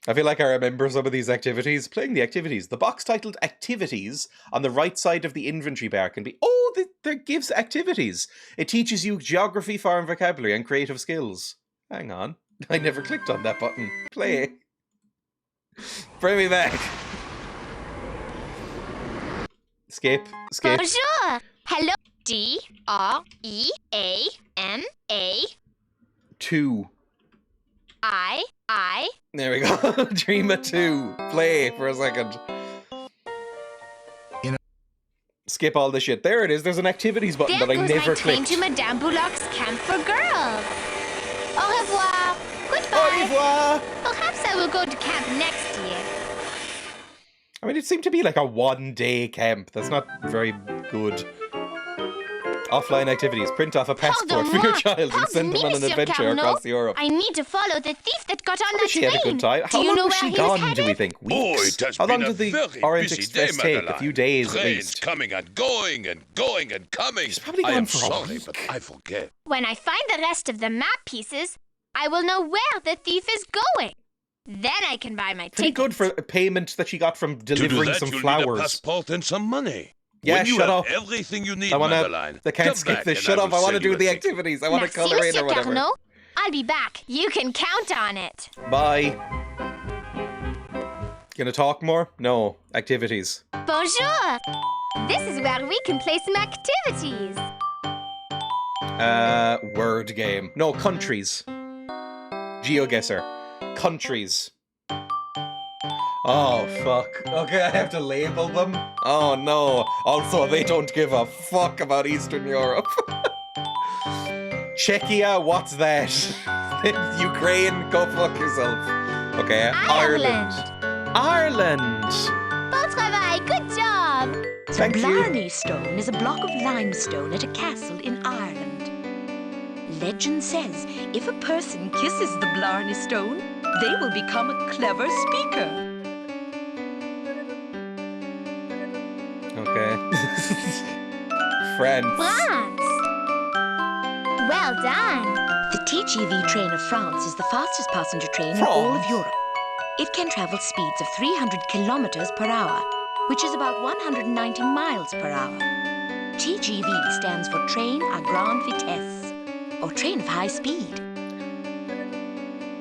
I feel like I remember some of these activities. Playing the activities. The box titled Activities on the right side of the inventory bar can be... Oh, that gives activities. It teaches you geography, foreign vocabulary, and creative skills. Hang on. I never clicked on that button. Play. Bring me back. Skip. Bonjour. Hello. D-R-E-A-M-A. 2. I. There we go. Dreya 2. Play for a second. Skip all this shit. There it is. There's an activities button There that I goes never my train clicked. to Madame Bullock's camp for girls. Au revoir. Goodbye. Au revoir. Perhaps I will go to camp next year. I mean, it seemed to be like a 1-day camp. That's not very good. Offline activities. Print off a passport for your child and send them on an adventure across Europe. I need to follow the thief that got on that She had a good time. How long was she gone, do we think? Weeks? Oh, it has How long been did the a very Orient busy Express day, take? Madeline. A few days at Trains least. coming and going and going and coming. She's probably I gone am for a sorry, week. but I forget. When I find the rest of the map pieces, I will know where the thief is going. Then I can buy my Pretty ticket. good for a payment that she got from To do delivering that, some you'll need a flowers. passport and some money. Yeah, when you shut have up. everything you need, I wanna. Madeline, They can't come skip back this. and Shut up! will I want to send you do a the ticket. activities. I want to Merci, color in Monsieur or whatever. Carnot. I'll be back. You can count on it. Bye. Gonna talk more? No. Activities. Bonjour. This is where we can play some activities. Word game. No, countries. GeoGuessr. Countries. Oh, fuck. Okay, I have to label them? Oh, no. Also, they don't give a fuck about Eastern Europe. Czechia, what's that? Ukraine, go fuck yourself. Okay, Ireland. Ireland! Bon travail. Good job. Thank you. Blarney Stone is a block of limestone at a castle in Ireland. Legend says if a person kisses the Blarney Stone, they will become a clever speaker. Okay. France. France. Well done. The TGV train of France is the fastest passenger train in all of Europe. It can travel speeds of 300 kilometers per hour, which is about 190 miles per hour. TGV stands for Train à Grande Vitesse, or Train of High Speed.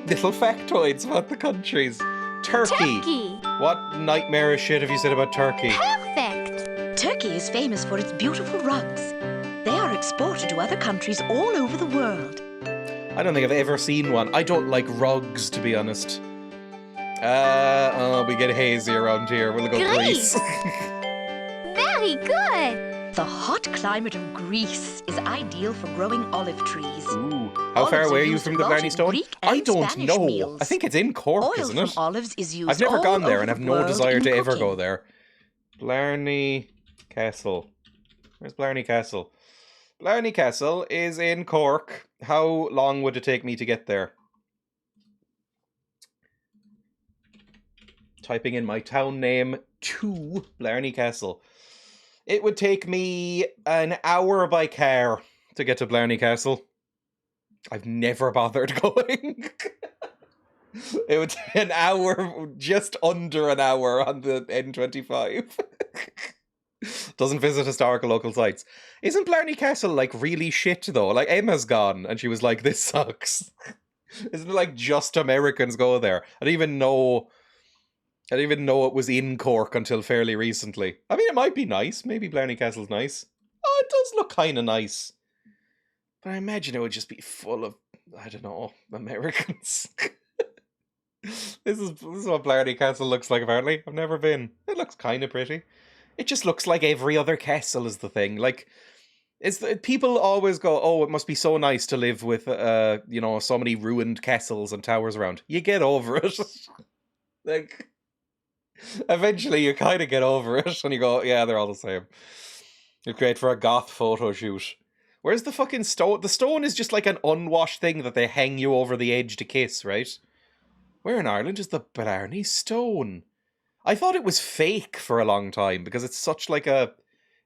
Little factoids about the countries. Turkey. What nightmarish shit have you said about Turkey? Perfect. Turkey is famous for its beautiful rugs. They are exported to other countries all over the world. I don't think I've ever seen one. I don't like rugs, to be honest. We get hazy around here. We'll go Greece. Very good. The hot climate of Greece is ideal for growing olive trees. Ooh. How far away are you from the Blarney Stone? I don't know. I think it's in Cork, Oil isn't from it? olives is used I've never all gone there over and have the no world desire in to ever cooking. go there. Blarney Castle. Where's Blarney Castle? Blarney Castle is in Cork. How long would it take me to get there? Typing in my town name to Blarney Castle. It would take me an hour by car to get to Blarney Castle. I've never bothered going. It would take an hour, just under an hour on the N25. Doesn't visit historical local sites. Isn't Blarney Castle, like, really shit, though? Like, Emma's gone, and she was like, this sucks. Isn't it like just Americans go there? I didn't even know it was in Cork until fairly recently. I mean, it might be nice. Maybe Blarney Castle's nice. Oh, it does look kind of nice. But I imagine it would just be full of, I don't know, Americans. This is what Blarney Castle looks like, apparently. I've never been. It looks kind of pretty. It just looks like every other castle is the thing. Like, people always go, oh, it must be so nice to live with, so many ruined castles and towers around. You get over it. Like, eventually you kind of get over it, and you go, yeah, they're all the same. It's great for a goth photo shoot. Where's the fucking stone? The stone is just like an unwashed thing that they hang you over the edge to kiss, right? Where in Ireland is the Blarney Stone? I thought it was fake for a long time, because it's such like a...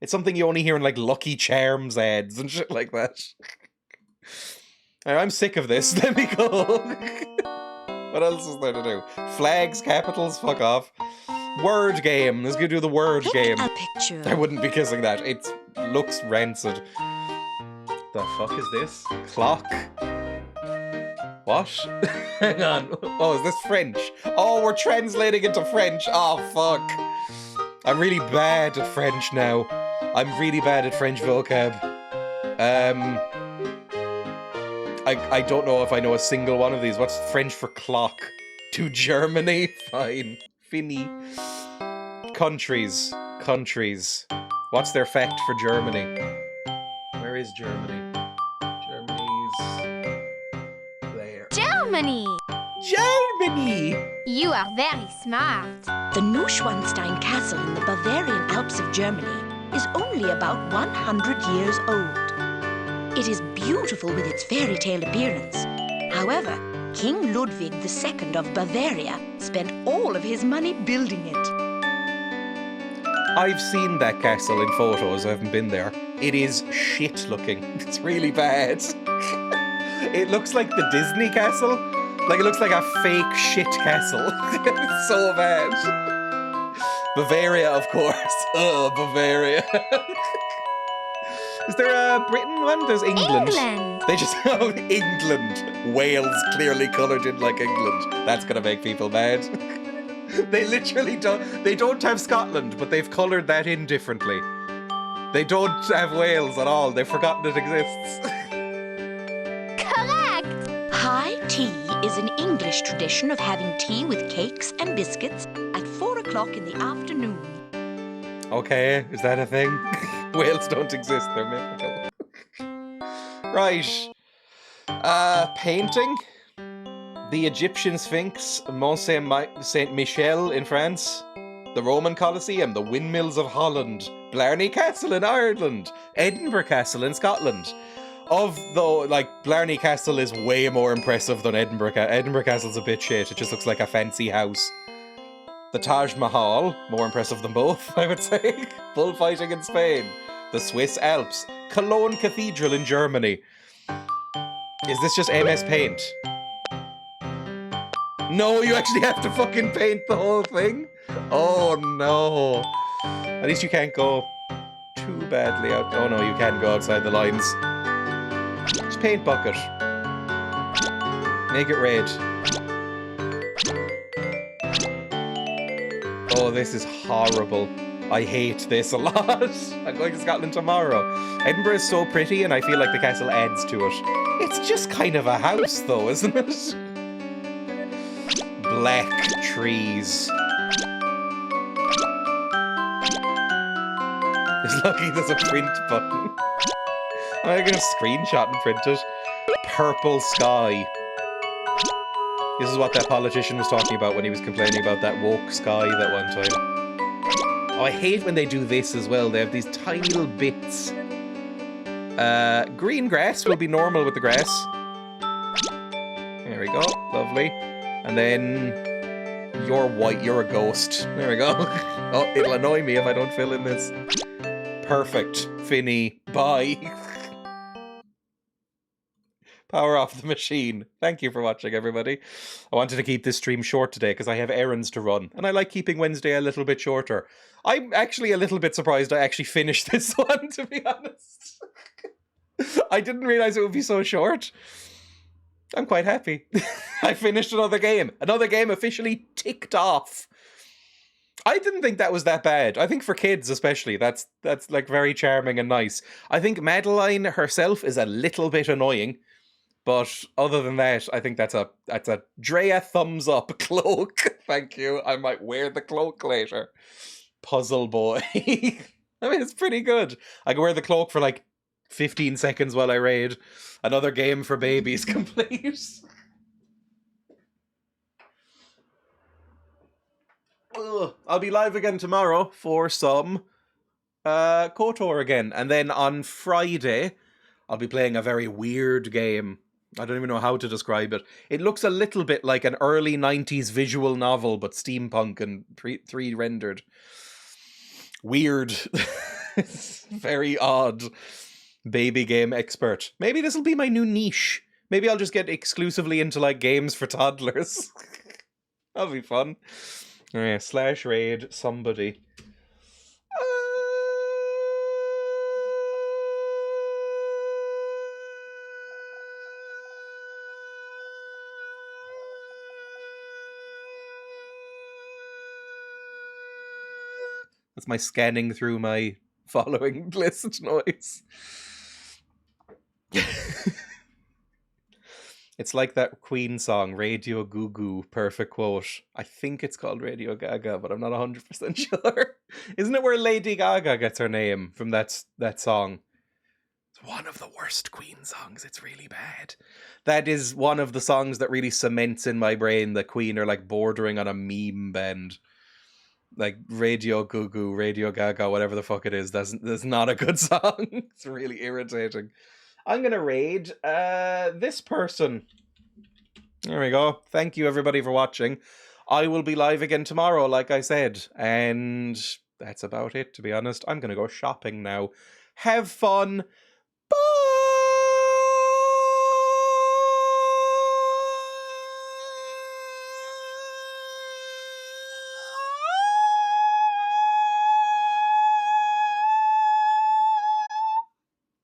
It's something you only hear in like Lucky Charms ads and shit like that. I'm sick of this. Let me go. What else is there to do? Flags, capitals, fuck off. Word game. Let's go do the word game. A picture. I wouldn't be kissing that. It looks rancid. The fuck is this? Clock. What? Hang on. Oh, is this French? Oh, we're translating into French. Oh, fuck. I'm really bad at French now. I'm really bad at French vocab. I don't know if I know a single one of these. What's French for clock? To Germany? Fine. Finny. Countries. What's their fact for Germany? Where is Germany? Germany's... there. Germany! Germany! You are very smart. The Neuschwanstein Castle in the Bavarian Alps of Germany is only about 100 years old. It is beautiful with its fairy tale appearance. However, King Ludwig II of Bavaria spent all of his money building it. I've seen that castle in photos, I haven't been there. It is shit looking. It's really bad. It looks like the Disney castle. Like, it looks like a fake shit castle. It's so bad. Bavaria, of course. Oh, Bavaria. Is there a Britain one? There's England. England. They just... Oh, England. Wales clearly coloured in like England. That's gonna make people mad. They literally don't... They don't have Scotland, but they've coloured that in differently. They don't have Wales at all. They've forgotten it exists. Correct. High tea is an English tradition of having tea with cakes and biscuits at 4 o'clock in the afternoon. Okay, is that a thing? Whales don't exist, they're mythical. Right. Painting. The Egyptian Sphinx, Mont Saint-Michel in France. The Roman Colosseum, the Windmills of Holland. Blarney Castle in Ireland. Edinburgh Castle in Scotland. Blarney Castle is way more impressive than Edinburgh. Edinburgh Castle's a bit shit, it just looks like a fancy house. The Taj Mahal, more impressive than both, I would say. Bullfighting in Spain. The Swiss Alps. Cologne Cathedral in Germany. Is this just MS Paint? No, you actually have to fucking paint the whole thing? Oh no. At least you can't go too badly out. Oh no, you can go outside the lines. Just paint bucket. Make it red. Oh, this is horrible. I hate this a lot. I'm going to Scotland tomorrow. Edinburgh is so pretty and I feel like the castle adds to it. It's just kind of a house though, isn't it? Black trees. It's lucky there's a print button. I'm going to screenshot and print it. Purple sky. This is what that politician was talking about when he was complaining about that woke sky that one time. Oh, I hate when they do this as well. They have these tiny little bits. Green grass will be normal with the grass. There we go. Lovely. And then you're white, you're a ghost. There we go. Oh, it'll annoy me if I don't fill in this. Perfect. Finny. Bye. Power off the machine. Thank you for watching, everybody. I wanted to keep this stream short today because I have errands to run. And I like keeping Wednesday a little bit shorter. I'm actually a little bit surprised I actually finished this one, to be honest. I didn't realize it would be so short. I'm quite happy. I finished another game. Another game officially ticked off. I didn't think that was that bad. I think for kids especially, that's like very charming and nice. I think Madeline herself is a little bit annoying. But other than that, I think that's a Dreya thumbs up cloak. Thank you. I might wear the cloak later. puzzle boy. I mean, it's pretty good. I can wear the cloak for like 15 seconds while I raid. Another game for babies complete. Ugh. I'll be live again tomorrow for some KOTOR again. And then on Friday, I'll be playing a very weird game. I don't even know how to describe it. It looks a little bit like an early 90s visual novel, but steampunk and 3D rendered. Weird. Very odd. Baby game expert. Maybe this will be my new niche. Maybe I'll just get exclusively into like games for toddlers. That'll be fun. Yeah, /raid somebody. That's my scanning through my following list noise. It's like that Queen song, Radio Goo Goo, perfect quote. I think it's called Radio Gaga, but I'm not 100% sure. Isn't it where Lady Gaga gets her name from that song? It's one of the worst Queen songs. It's really bad. That is one of the songs that really cements in my brain that Queen are like bordering on a meme band. Like Radio Goo Goo, Radio Gaga, whatever the fuck it is. That's not a good song. It's really irritating. I'm going to raid this person. There we go. Thank you, everybody, for watching. I will be live again tomorrow, like I said. And that's about it, to be honest. I'm going to go shopping now. Have fun. Bye!